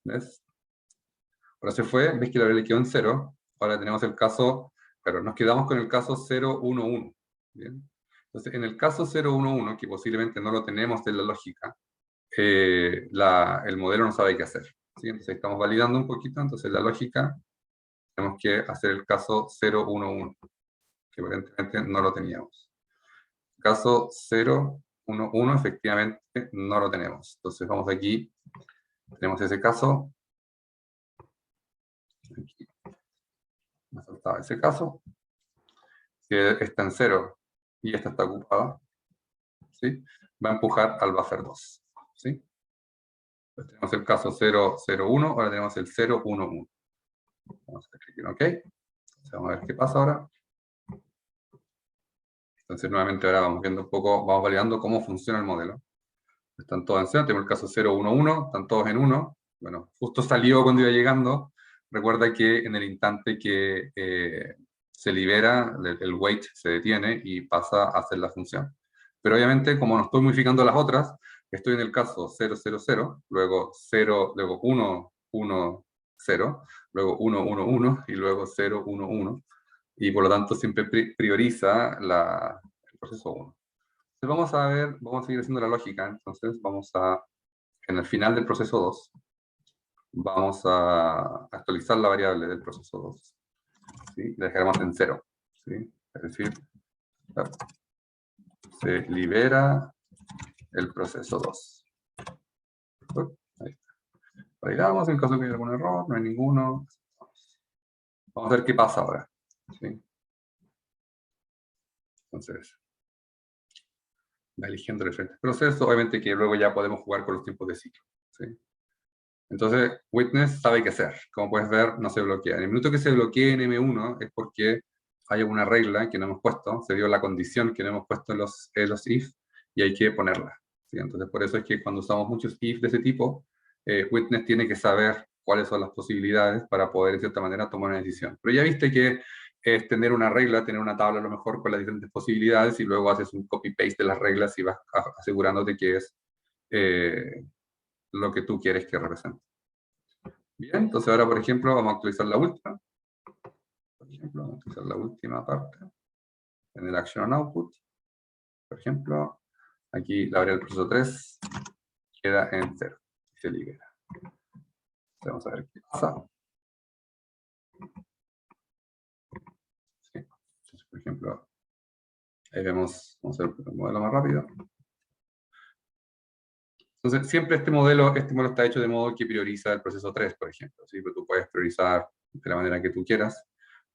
¿Ves? Ahora se fue, ves que la variable quedó en 0, ahora tenemos el caso, pero nos quedamos con el caso 0, 1, 1. ¿Bien? Entonces, en el caso 0, 1, 1, que posiblemente no lo tenemos de la lógica, el modelo no sabe qué hacer. ¿Sí? Entonces estamos validando un poquito, entonces la lógica, tenemos que hacer el caso 0, 1, 1, que aparentemente no lo teníamos. Caso 0, 1, 1, efectivamente no lo tenemos. Entonces vamos aquí, tenemos ese caso. Aquí me faltaba ese caso, que está en 0 y esta está ocupada, ¿sí? Va a empujar al buffer 2, ¿sí? Entonces tenemos el caso 0, 0, 1, ahora tenemos el 0, 1, 1. Vamos a hacer clic en OK. Entonces vamos a ver qué pasa ahora. Entonces nuevamente ahora vamos viendo un poco, vamos validando cómo funciona el modelo. Están todos en 0, tenemos el caso 0, 1, 1, están todos en 1. Bueno, justo salió cuando iba llegando, recuerda que en el instante que se libera, el wait se detiene y pasa a hacer la función. Pero obviamente, como no estoy modificando las otras, estoy en el caso 0, 0, 0, luego 0, luego 1, 1, 0, luego 1, 1, 1 y luego 0, 1, 1. Y por lo tanto siempre prioriza el proceso 1. Entonces vamos a ver, vamos a seguir haciendo la lógica. Entonces vamos a, en el final del proceso 2, vamos a actualizar la variable del proceso 2. ¿Sí? La dejaremos en 0. ¿Sí? Es decir, se libera el proceso 2. Ahí está. Validamos, en caso de que haya algún error, no hay ninguno. Vamos a ver qué pasa ahora. ¿Sí? Entonces, va eligiendo diferentes procesos, obviamente que luego ya podemos jugar con los tiempos de ciclo. ¿Sí? Entonces, Witness sabe qué hacer. Como puedes ver, no se bloquea. En el minuto que se bloquee en M1 es porque hay alguna regla que no hemos puesto, se dio la condición que no hemos puesto en los if, y hay que ponerla. ¿Sí? Entonces, por eso es que cuando usamos muchos if de ese tipo, Witness tiene que saber cuáles son las posibilidades para poder, de cierta manera, tomar una decisión. Pero ya viste que es tener una regla, tener una tabla a lo mejor con las diferentes posibilidades, y luego haces un copy-paste de las reglas y vas asegurándote que es lo que tú quieres que represente. Bien, entonces ahora, por ejemplo, vamos a actualizar la última. Por ejemplo, vamos a actualizar la última parte en el Action on Output. Por ejemplo, aquí la variable del proceso 3 queda en 0 y se libera. Entonces, vamos a ver qué pasa. Sí. Entonces, por ejemplo, ahí vemos, vamos a ver el modelo más rápido. Entonces, siempre este modelo está hecho de modo que prioriza el proceso 3, por ejemplo. ¿Sí? Pero tú puedes priorizar de la manera que tú quieras.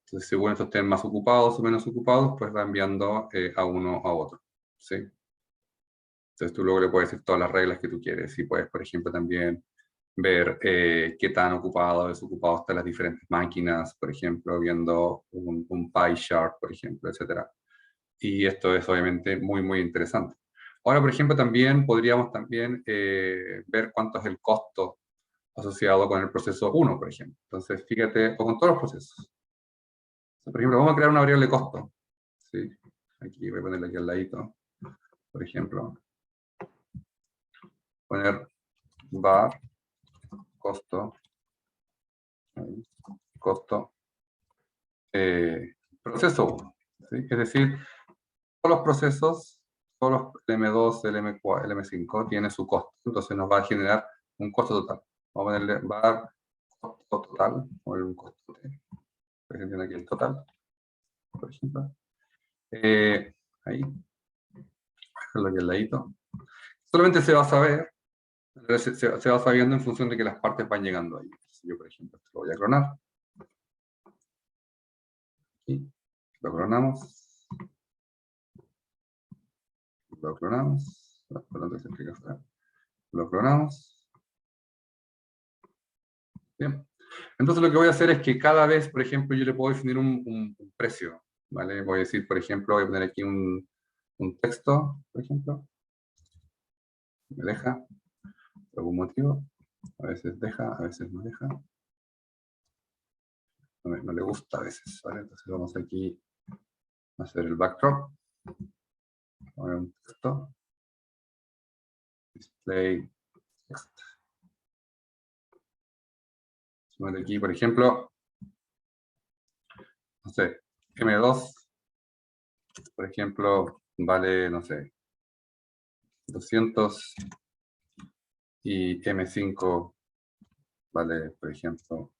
Entonces, según estos estén más ocupados o menos ocupados, pues va enviando a uno a otro. ¿Sí? Entonces, tú luego le puedes decir todas las reglas que tú quieres. Y puedes, por ejemplo, también ver qué tan ocupado o desocupado están las diferentes máquinas, por ejemplo, viendo un pie chart, por ejemplo, etc. Y esto es obviamente muy, muy interesante. Ahora, por ejemplo, también podríamos también ver cuánto es el costo asociado con el proceso 1, por ejemplo. Entonces, fíjate, o con todos los procesos. Por ejemplo, vamos a crear una variable costo. ¿Sí? Aquí voy a ponerle aquí al ladito, por ejemplo. Poner var costo, costo, proceso 1. ¿Sí? Es decir, todos los procesos, todos los el M2, el M4, el M5 tiene su costo. Entonces nos va a generar un costo total. Vamos a ponerle var costo total, o un costo T. Presenten aquí el total, por ejemplo. Ahí, dejarlo aquí al ladito. Solamente se va a saber, se va sabiendo en función de que las partes van llegando ahí. Entonces, yo, por ejemplo, esto lo voy a clonar. Aquí, lo clonamos. Lo clonamos. Lo clonamos. Bien. Entonces lo que voy a hacer es que cada vez, por ejemplo, yo le puedo definir un precio, ¿vale? Voy a decir, por ejemplo, voy a poner aquí un texto, por ejemplo. Me deja, por algún motivo. A veces deja, a veces no deja. No le gusta a veces, ¿vale? Entonces vamos aquí a hacer el backdrop. Poner un texto. Display text. Poner aquí, por ejemplo, no sé, M2, por ejemplo, vale, no sé, 200 y M5 vale, por ejemplo,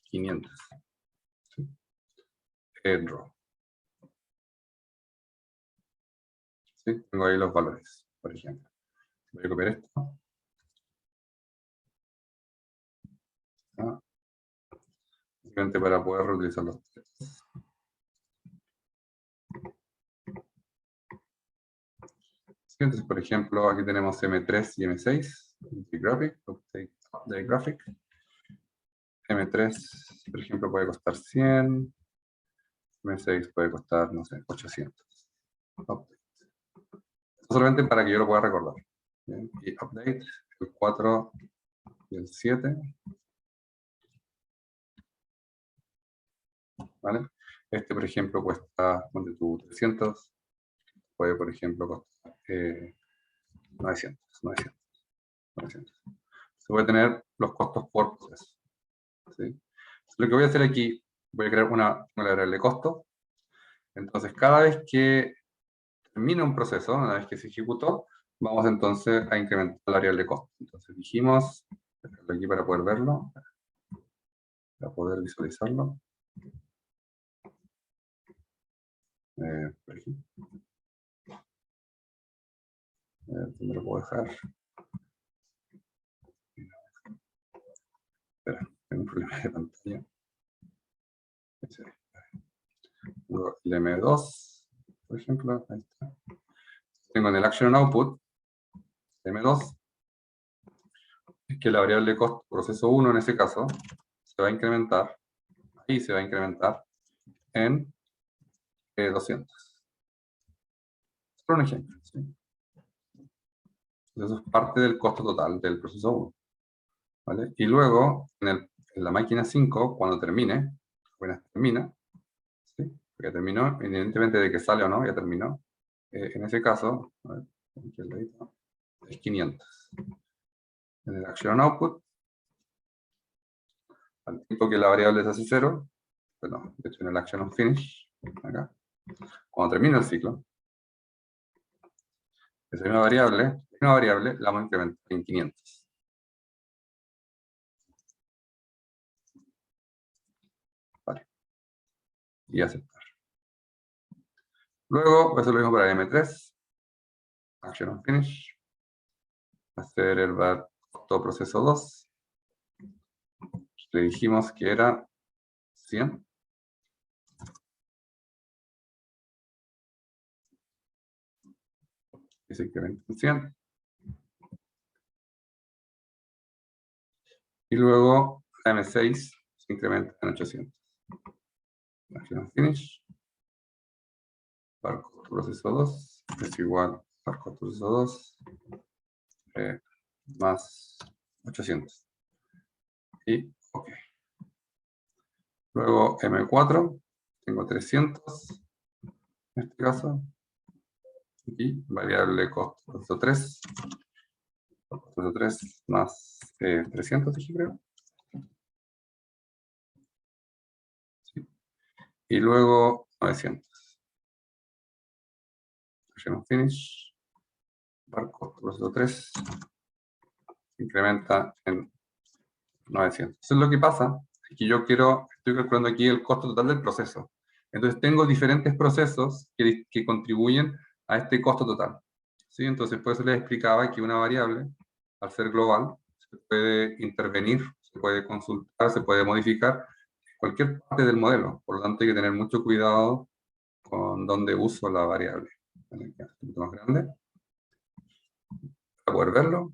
500. ¿Sí? Draw. ¿Sí? Tengo ahí los valores, por ejemplo. Voy a copiar esto. ¿No? Simplemente para poder reutilizar los textos. ¿Sí? Entonces, por ejemplo, aquí tenemos M3 y M6. Update graphic. M3, por ejemplo, puede costar 100. M6 puede costar, no sé, 800. Update. Solamente para que yo lo pueda recordar. Bien. Y update, el 4 y el 7. ¿vale? Este, por ejemplo, cuesta, ponte tú, 300, puede, por ejemplo, costar 900, 900, 900. Se puede tener los costos por proceso, ¿sí? Lo que voy a hacer aquí, voy a crear una variable de costo. Entonces, cada vez que termina un proceso, una vez que se ejecutó, vamos entonces a incrementar la variable de costo. Entonces dijimos, aquí para poder verlo, para poder visualizarlo. Por ejemplo. ¿Dónde lo puedo dejar? Espera, tengo un problema de pantalla. El M2, por ejemplo, ahí está. Tengo en el Action Output, M2, es que la variable de costo, proceso 1 en ese caso, se va a incrementar, ahí se va a incrementar en 200. Solo un ejemplo, ¿sí? Eso es parte del costo total del proceso 1. ¿Vale? Y luego, en la máquina 5, cuando termine, apenas termina, ¿sí? Ya terminó, independientemente de que sale o no, ya terminó. En ese caso, a ver, aquí al ladito, es 500. En el Action Output, al tiempo que la variable se hace 0, bueno, de hecho en el Action Finish, acá, cuando termina el ciclo, esa misma variable la vamos a incrementar en 500. Vale. Y aceptar. Luego, voy a hacer lo mismo para M3. Action Finish. Hacer el var costo proceso 2. Le dijimos que era 100. Y se incrementa en 100. Y luego la M6 se incrementa en 800. Action Finish. Var costo proceso 2 es igual var costo proceso 2 más 800. Y OK. Luego M4, tengo 300 en este caso. Y variable costo proceso 3. Proceso 3 más 300, dije, creo. Sí. Y luego 900. Hacemos finish. Var costo proceso 3 se incrementa en 900. Eso es lo que pasa, es que yo estoy calculando aquí el costo total del proceso. Entonces tengo diferentes procesos que contribuyen a este costo total. ¿Sí? Entonces por eso les explicaba que una variable, al ser global, se puede intervenir, se puede consultar, se puede modificar en cualquier parte del modelo. Por lo tanto hay que tener mucho cuidado con dónde uso la variable. Un poquito más grande para poder verlo.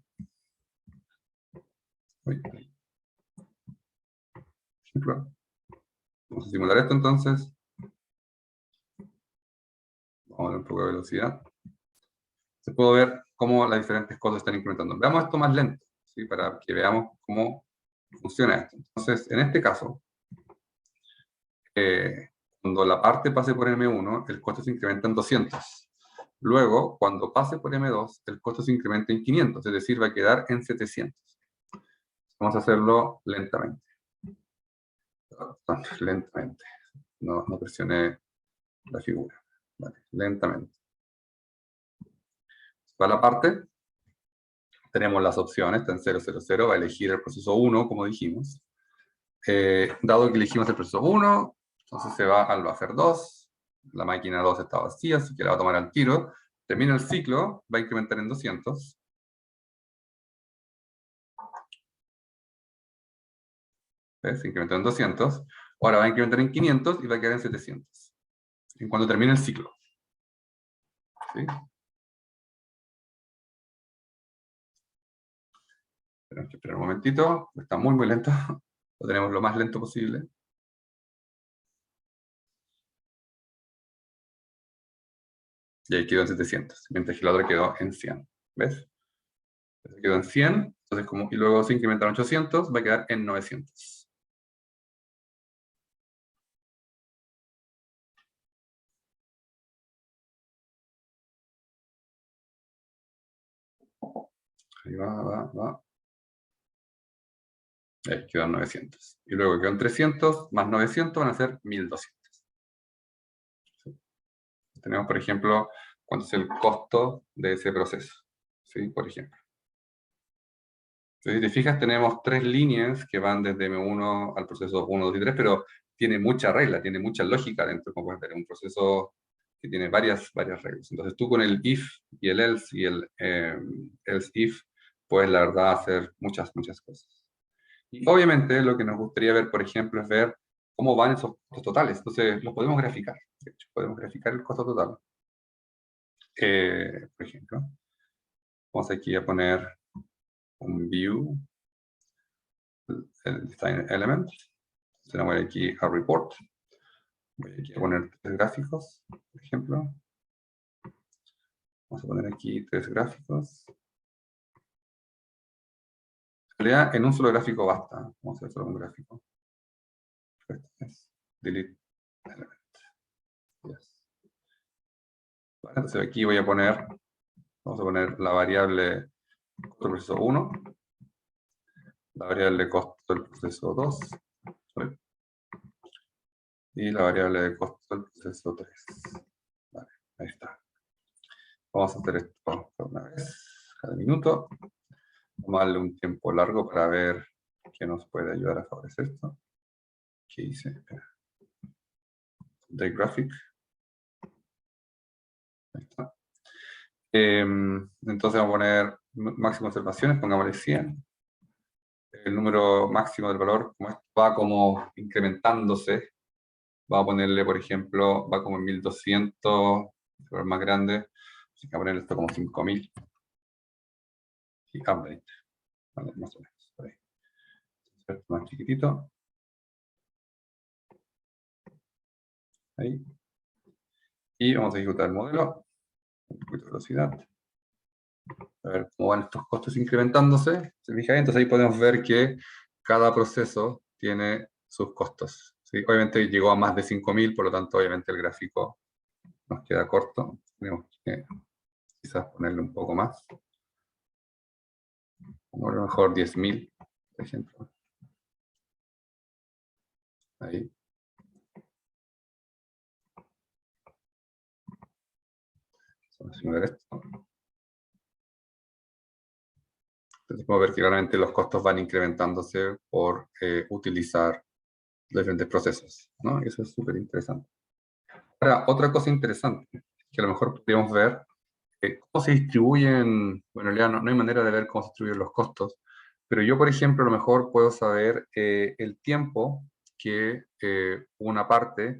Vamos a simular esto entonces. Vamos a dar un poco de velocidad. Se puede ver cómo las diferentes cosas están incrementando. Veamos esto más lento, ¿sí? Para que veamos cómo funciona esto. Entonces, en este caso, cuando la parte pase por M1, el costo se incrementa en 200. Luego, cuando pase por M2, el costo se incrementa en 500, es decir, va a quedar en 700. Vamos a hacerlo lentamente. Lentamente. No presioné la figura. Vale, lentamente. Para la parte, tenemos las opciones, está en 000, va a elegir el proceso 1, como dijimos. Dado que elegimos el proceso 1, entonces se va al buffer 2, la máquina 2 está vacía, así que la va a tomar al tiro, termina el ciclo, va a incrementar en 200. ¿Ves? Se incrementó en 200, ahora va a incrementar en 500 y va a quedar en 700, en cuanto termine el ciclo. ¿Sí? Tenemos que esperar un momentito, está muy muy lento, lo tenemos lo más lento posible. Y ahí quedó en 700, mientras que la otra quedó en 100. ¿Ves? Quedó en 100, entonces y luego se incrementa en 800, va a quedar en 900. Ahí va. Ahí quedan 900. Y luego quedan 300 más 900 van a ser 1200. ¿Sí? Tenemos, por ejemplo, cuánto es el costo de ese proceso. ¿Sí? Por ejemplo. Entonces, si te fijas, tenemos 3 líneas que van desde M1 al proceso 1, 2 y 3, pero tiene mucha regla, tiene mucha lógica dentro, como puedes ver, un proceso que tiene varias reglas. Entonces tú con el if y el else y el else if, puedes la verdad hacer muchas cosas. Y obviamente lo que nos gustaría ver, por ejemplo, es ver cómo van esos costos totales. Entonces los podemos graficar. De hecho, podemos graficar el costo total. Por ejemplo, vamos aquí a poner un view, el design element. Entonces voy aquí a report. Voy aquí a poner 3 gráficos, por ejemplo. Vamos a poner aquí 3 gráficos. En realidad, en un solo gráfico basta. Vamos a hacer solo un gráfico. Este es delete element. Yes. Vale, entonces aquí voy a poner, vamos a poner la variable costo del proceso 1, la variable costo del proceso 2, y la variable de costo del proceso 3. Vale, ahí está. Vamos a hacer esto por una vez, cada minuto. Vamos a darle un tiempo largo para ver qué nos puede ayudar a favorecer esto. ¿Qué hice? The graphic. Ahí está. Entonces vamos a poner máximo de observaciones, pongámosle 100. El número máximo del valor, como esto va como incrementándose, vamos a ponerle, por ejemplo, va como en 1200, el valor más grande, así que vamos a ponerle esto como 5000. Y update, vale, más o menos, por ahí. Esto más chiquitito. Ahí. Y vamos a ejecutar el modelo, un poquito de velocidad. A ver cómo van estos costos incrementándose. ¿Se fija ahí? Entonces ahí podemos ver que cada proceso tiene sus costos. ¿Sí? Obviamente llegó a más de 5000, por lo tanto, obviamente el gráfico nos queda corto. Tenemos que quizás ponerle un poco más. A lo mejor 10.000, por ejemplo. Ahí. Vamos a simular esto. Entonces podemos ver que claramente los costos van incrementándose por utilizar los diferentes procesos, ¿no? Y eso es súper interesante. Ahora, otra cosa interesante que a lo mejor podríamos ver, cómo se distribuyen, bueno, en realidad no hay manera de ver cómo se distribuyen los costos, pero yo, por ejemplo, a lo mejor puedo saber el tiempo que una parte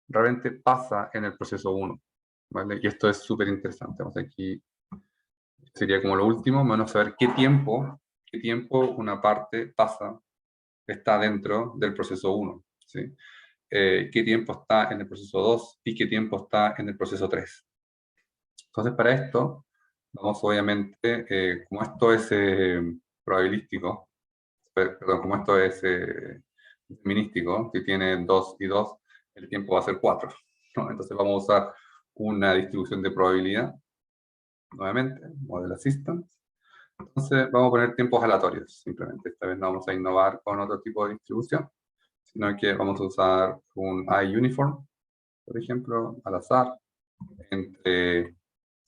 realmente pasa en el proceso 1, ¿vale? Y esto es súper interesante. Vamos aquí, sería como lo último, menos saber qué tiempo una parte pasa, está dentro del proceso 1, ¿sí? Qué tiempo está en el proceso 2 y qué tiempo está en el proceso 3. Entonces, para esto, vamos obviamente, como esto es probabilístico, perdón, como esto es determinístico, que tiene 2 y 2, el tiempo va a ser 4, ¿no? Entonces vamos a usar una distribución de probabilidad, nuevamente, Model Assistant. Entonces vamos a poner tiempos aleatorios, simplemente. Esta vez no vamos a innovar con otro tipo de distribución, sino que vamos a usar un iUniform, por ejemplo, al azar, entre,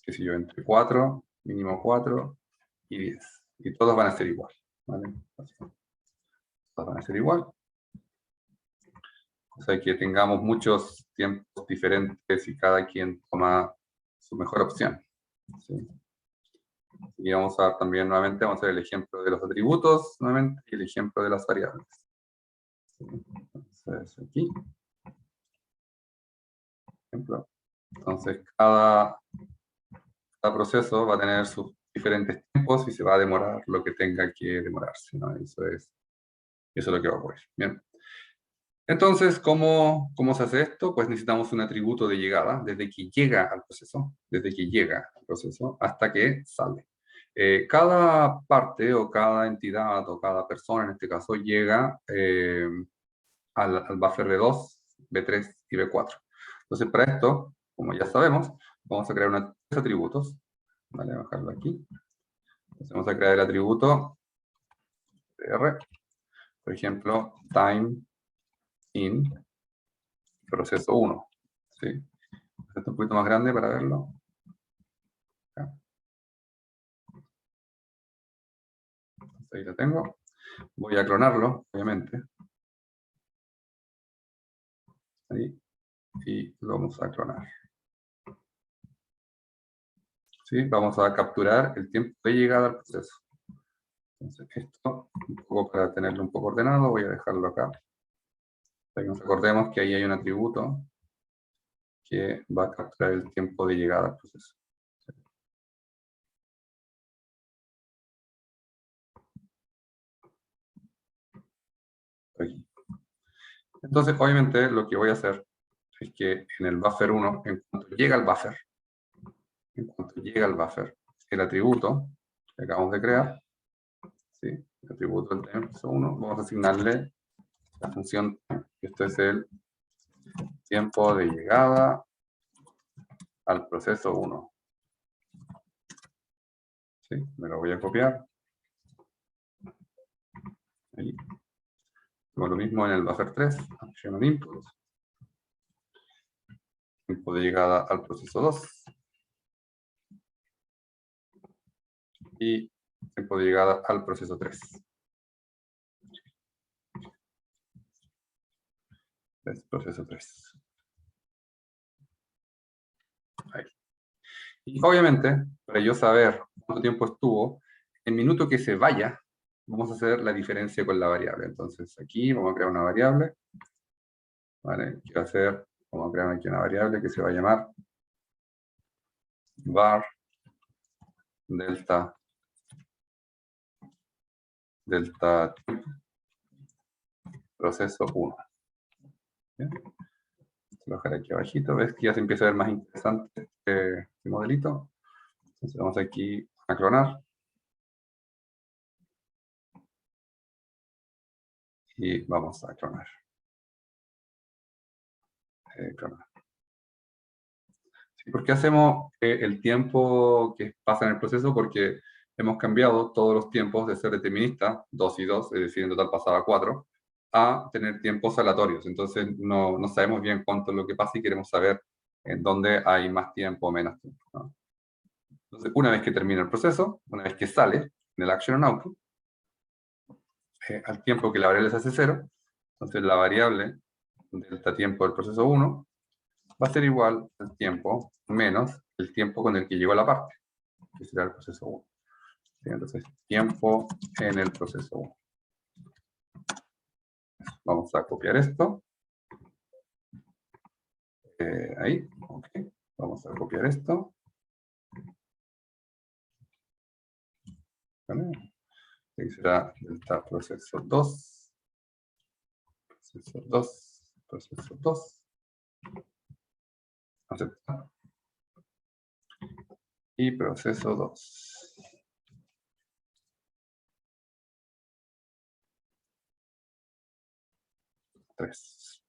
qué sé yo, entre 4, mínimo 4 y 10. Y todos van a ser igual, ¿vale? Todos van a ser igual. O sea, que tengamos muchos tiempos diferentes y cada quien toma su mejor opción. ¿Sí? Y vamos a también, nuevamente, vamos a ver el ejemplo de los atributos, nuevamente, y el ejemplo de las variables. Entonces, aquí. Ejemplo. Entonces, cada proceso va a tener sus diferentes tiempos y se va a demorar lo que tenga que demorarse, ¿no? Eso es lo que va a ocurrir. Bien. Entonces, ¿cómo se hace esto? Pues necesitamos un atributo de llegada, desde que llega al proceso, hasta que sale. Cada parte o cada entidad o cada persona, en este caso, llega al buffer B2, B3 y B4. Entonces, para esto, como ya sabemos, vamos a crear tres atributos. ¿Vale? Bajarlo aquí. Entonces vamos a crear el atributo R, por ejemplo, time in proceso 1. ¿Sí? Esto es un poquito más grande para verlo. Acá. Entonces ahí lo tengo. Voy a clonarlo, obviamente. Ahí. Y lo vamos a clonar. ¿Sí? Vamos a capturar el tiempo de llegada al proceso. Entonces esto, un poco para tenerlo un poco ordenado, voy a dejarlo acá. Para que nos recordemos que ahí hay un atributo que va a capturar el tiempo de llegada al proceso. Aquí. Entonces, obviamente, lo que voy a hacer es que en el buffer 1, en cuanto llega al buffer, el atributo que acabamos de crear, ¿sí? El atributo del tiempo 1, vamos a asignarle la función, esto es el tiempo de llegada al proceso 1. ¿Sí? Me lo voy a copiar. Ahí. Lo mismo en el buffer 3, acción input. Tiempo de llegada al proceso 2. Y tiempo de llegada al proceso 3. Proceso 3. Ahí. Y obviamente, para yo saber cuánto tiempo estuvo, el minuto que se vaya, vamos a hacer la diferencia con la variable. Entonces aquí vamos a crear una variable. ¿Vale? Que va a ser, vamos a crear aquí una variable que se va a llamar var delta proceso 1. ¿Bien? Voy a bajar aquí abajito, ves que ya se empieza a ver más interesante este modelito. Entonces vamos aquí a clonar. Y vamos a clonar. Clonar. ¿Sí? ¿Por qué hacemos el tiempo que pasa en el proceso? Porque hemos cambiado todos los tiempos de ser determinista, 2 y 2, es decir, en total pasaba 4, a tener tiempos aleatorios. Entonces no sabemos bien cuánto es lo que pasa y queremos saber en dónde hay más tiempo o menos tiempo, ¿no? Entonces, una vez que termina el proceso, una vez que sale en el action and output, al tiempo que la variable se hace 0, entonces la variable delta tiempo del proceso 1 va a ser igual al tiempo menos el tiempo con el que llegó a la parte, que será el proceso 1. ¿Sí? Entonces, tiempo en el proceso 1. Vamos a copiar esto. Ahí, ok. Vamos a copiar esto. ¿Vale? Aquí será delta proceso 2. Proceso 2. Proceso 2. Aceptar. Y proceso 2. 3.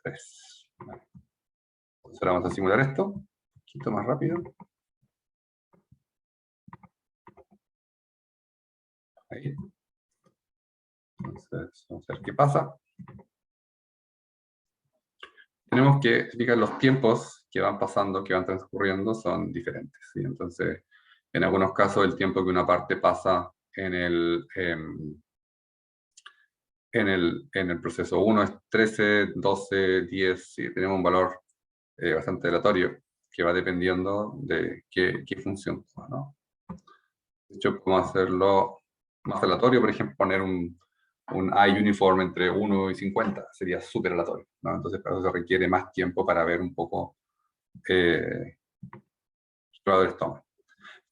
3. Vale. Entonces ahora vamos a simular esto. Un poquito más rápido. Ahí. Entonces, vamos a ver qué pasa. Tenemos que explicar los tiempos que van pasando, que van transcurriendo, son diferentes, ¿sí? Entonces, en algunos casos, el tiempo que una parte pasa en el proceso 1 es 13, 12, 10, ¿sí? Tenemos un valor bastante aleatorio que va dependiendo de qué función, ¿no? De hecho, podemos hacerlo más aleatorio, por ejemplo, poner un I uniform entre 1 y 50, sería súper aleatorio, ¿no? Entonces, para eso se requiere más tiempo para ver un poco exploradores toman.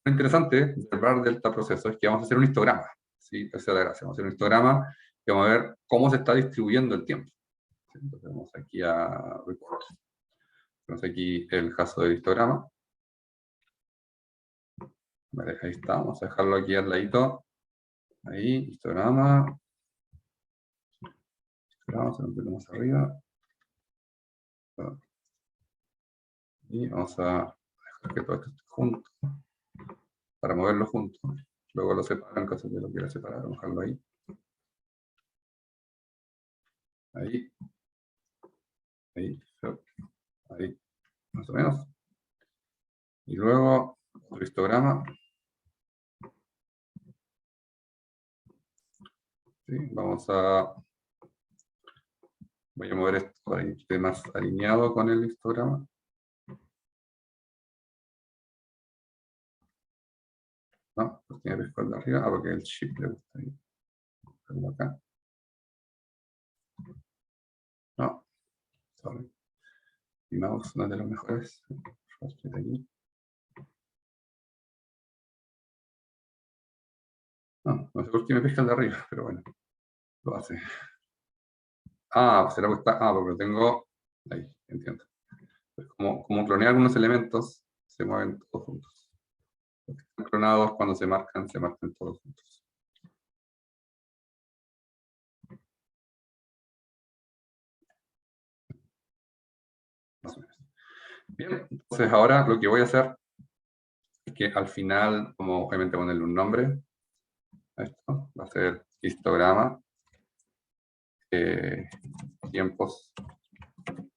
Lo interesante del bar delta proceso es que vamos a hacer un histograma, ¿sí? Esa es la gracia, vamos a hacer un histograma y vamos a ver cómo se está distribuyendo el tiempo. ¿Sí? Entonces vamos aquí a report. Tenemos aquí el caso del histograma. Vale, ahí está, vamos a dejarlo aquí al ladito. Ahí, histograma. Histograma, se lo ponemos arriba. Y vamos a dejar que todo esto esté junto. para moverlo juntos. Luego lo separo en caso de que lo quiera separar, vamos a dejarlo ahí. Ahí. Ahí. Ahí. Más o menos. Y luego, otro histograma. ¿Sí? Voy a mover esto para que esté más alineado con el histograma. No, pues tiene que ir de arriba. Porque el shift le gusta ahí. Acá. No, sorry. Mi mouse no es de los mejores. Aquí. No sé por qué me pesca el de arriba, pero bueno, lo hace. Será que está. Porque lo tengo. Ahí, entiendo. Pues como cloneé algunos elementos, se mueven todos juntos. Los que están clonados, cuando se marcan todos juntos. Más o menos. Bien, entonces ahora lo que voy a hacer es que al final, como obviamente ponerle un nombre a esto, va a ser histograma, tiempos,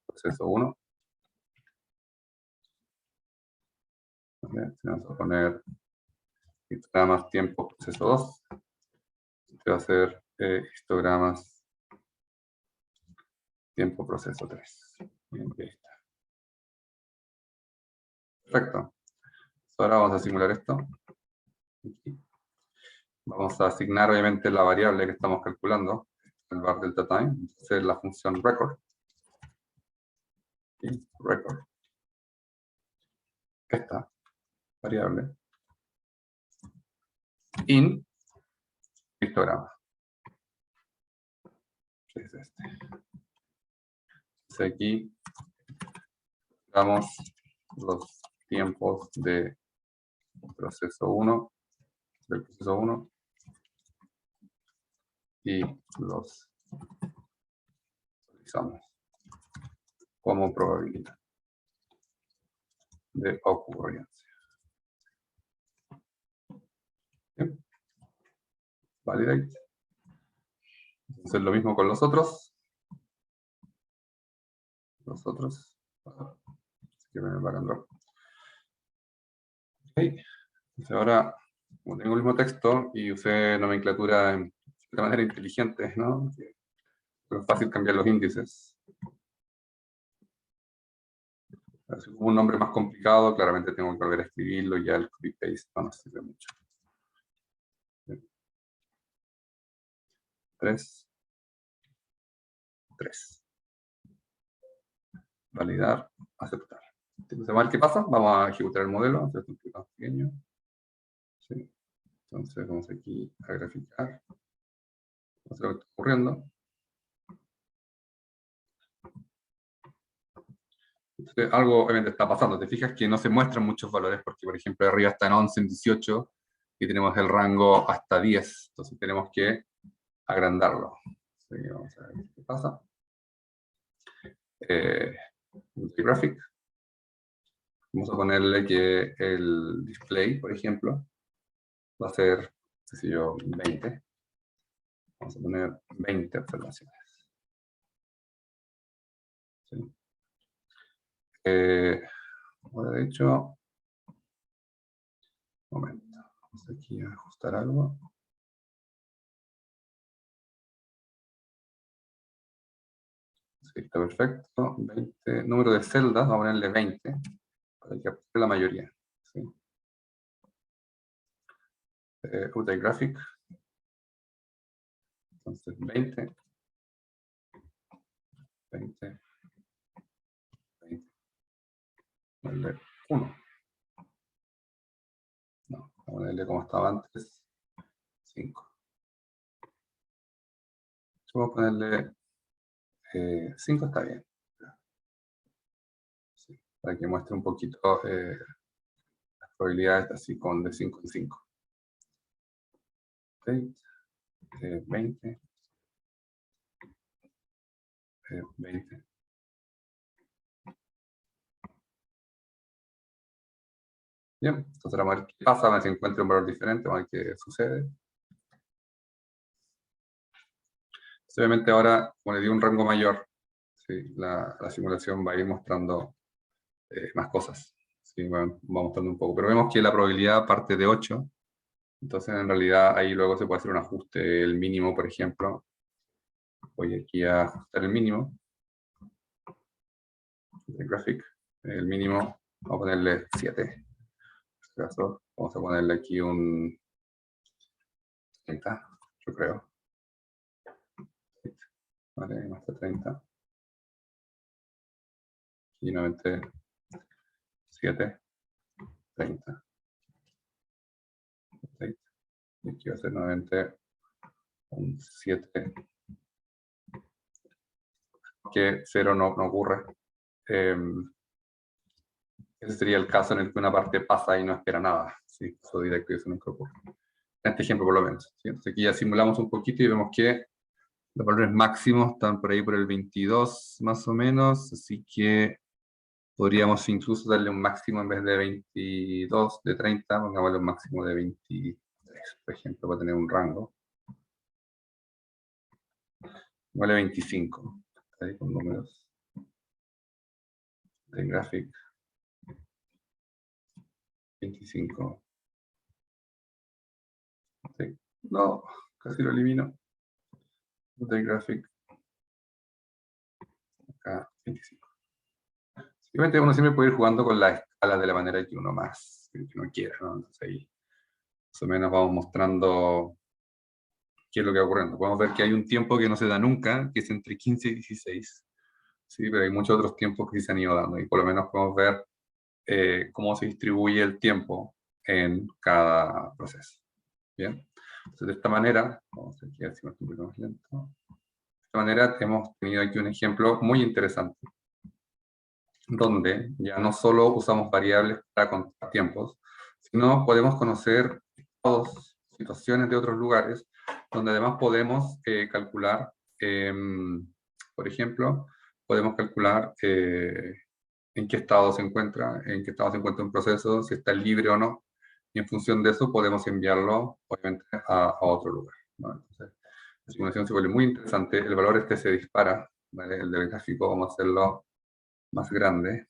proceso 1. Vamos a poner histogramas, tiempos, proceso 2. Este va a ser histogramas, tiempo, proceso 3. Bien, ahí está. Perfecto. Ahora vamos a simular esto. Aquí. Vamos a asignar obviamente la variable que estamos calculando, el var delta time, entonces la función record. Aquí, record. Esta variable. In histograma. Que es este. Entonces aquí damos los tiempos de proceso 1, del proceso 1 y los utilizamos como probabilidad de ocurrencia. ¿Bien? Validate. Entonces lo mismo con los otros. Los otros. Que me va a cambiar. Ok. Entonces ahora, como tengo el mismo texto y usé nomenclatura de manera inteligente, ¿no? Es fácil cambiar los índices. Si hubo un nombre más complicado, claramente tengo que volver a escribirlo y ya el copy-paste no nos sirve mucho. 3. Validar, aceptar. Entonces, ¿qué pasa? Vamos a ejecutar el modelo, hacer un poquito más pequeño. ¿Sí? Entonces vamos aquí a graficar. Vamos a ver lo que está ocurriendo. Entonces, algo obviamente está pasando. Te fijas que no se muestran muchos valores porque, por ejemplo, arriba está en 11, en 18 y tenemos el rango hasta 10. Entonces tenemos que agrandarlo. Sí, vamos a ver qué pasa. Multigraphic. Vamos a ponerle que el display, por ejemplo, va a ser, qué sé yo, 20. Vamos a poner 20 observaciones. ¿Sí? Bueno, de hecho, un momento, vamos aquí a ajustar algo. Sí, está perfecto. 20, número de celdas, vamos a ponerle 20, para que apunte la mayoría. ¿Sí? UTI graphic. Entonces, 20, 20, 20. Ponerle 1. No, vamos a ponerle como estaba antes, 5. Vamos a ponerle 5 está bien. Sí, para que muestre un poquito las probabilidades así con de 5 en 5. 20, 20. Bien, entonces vamos a ver qué pasa, si encuentra un valor diferente, vamos a ver qué sucede. Obviamente ahora, como le di un rango mayor, ¿sí? la simulación va a ir mostrando más cosas. ¿Sí? Va mostrando un poco. Pero vemos que la probabilidad parte de 8. Entonces, en realidad, ahí luego se puede hacer un ajuste, el mínimo, por ejemplo. Voy aquí a ajustar el mínimo. El graphic. El mínimo, vamos a ponerle 7. En este caso, vamos a ponerle aquí un 30, yo creo. Vale, más de 30. Y nuevamente 7, 30. Y aquí va a ser nuevamente un 7. Que 0 no ocurre. Ese sería el caso en el que una parte pasa y no espera nada. ¿Sí? Eso directo y eso nunca ocurre. En este ejemplo, por lo menos. ¿Sí? Entonces aquí ya simulamos un poquito y vemos que los valores máximos están por ahí por el 22, más o menos. Así que podríamos incluso darle un máximo en vez de 22, de 30, pongámosle un máximo de 23, por ejemplo, para tener un rango. Vale 25. Ahí con números de graphic. 25. Sí. No, casi lo elimino. De graphic. Acá, 25. Obviamente uno siempre puede ir jugando con las escalas de la manera que uno más, que uno quiera, ¿no? Entonces ahí más o menos vamos mostrando qué es lo que va ocurriendo. Podemos ver que hay un tiempo que no se da nunca, que es entre 15 y 16. Sí, pero hay muchos otros tiempos que sí se han ido dando y por lo menos podemos ver cómo se distribuye el tiempo en cada proceso. Bien, entonces de esta manera, vamos a ver si me estoy un poquito más lento. De esta manera hemos tenido aquí un ejemplo muy interesante, donde ya no solo usamos variables para contar tiempos, sino podemos conocer estados, situaciones de otros lugares, donde además podemos calcular, por ejemplo, podemos calcular en qué estado se encuentra, un proceso, si está libre o no, y en función de eso podemos enviarlo, obviamente, a otro lugar, ¿no? Entonces, la simulación se vuelve muy interesante, el valor este se dispara, ¿vale? El del gráfico vamos a hacerlo más grande,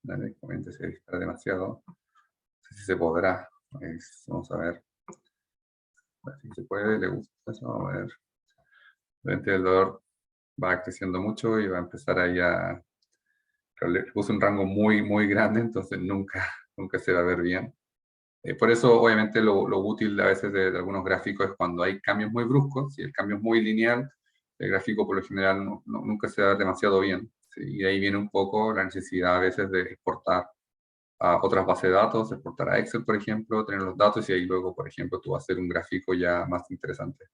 ¿vale? Obviamente se dispara demasiado, no sé si se podrá, vamos a ver si se puede, le gusta eso, vamos a ver, obviamente el valor va creciendo mucho y va a empezar ahí a, le puse un rango muy grande, entonces nunca se va a ver bien. Por eso, obviamente, lo útil a veces de algunos gráficos es cuando hay cambios muy bruscos, si el cambio es muy lineal, el gráfico por lo general nunca se va demasiado bien. ¿Sí? Y de ahí viene un poco la necesidad a veces de exportar a otras bases de datos, exportar a Excel, por ejemplo, tener los datos y ahí luego, por ejemplo, tú vas a hacer un gráfico ya más interesante.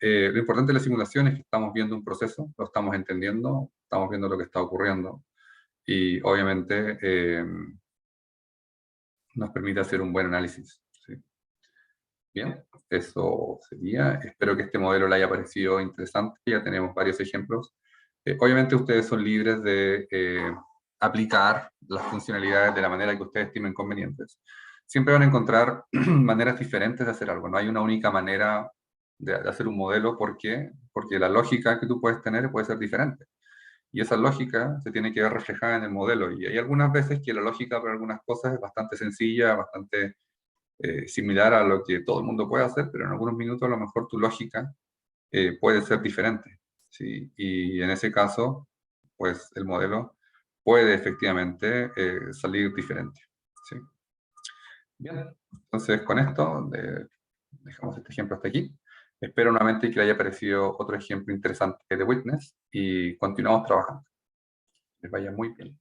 Lo importante de la simulación es que estamos viendo un proceso, lo estamos entendiendo, estamos viendo lo que está ocurriendo y obviamente nos permite hacer un buen análisis. ¿Sí? Bien, eso sería. Espero que este modelo le haya parecido interesante. Ya tenemos varios ejemplos. Obviamente ustedes son libres de aplicar las funcionalidades de la manera que ustedes estimen convenientes. Siempre van a encontrar maneras diferentes de hacer algo. No hay una única manera de hacer un modelo. ¿Por qué? Porque la lógica que tú puedes tener puede ser diferente. Y esa lógica se tiene que ver reflejada en el modelo. Y hay algunas veces que la lógica para algunas cosas es bastante sencilla, bastante similar a lo que todo el mundo puede hacer, pero en algunos minutos a lo mejor tu lógica puede ser diferente. ¿Sí? Y en ese caso, pues el modelo puede efectivamente salir diferente. ¿Sí? Bien, entonces con esto dejamos este ejemplo hasta aquí. Espero nuevamente que le haya parecido otro ejemplo interesante de Witness y continuamos trabajando. Les vaya muy bien.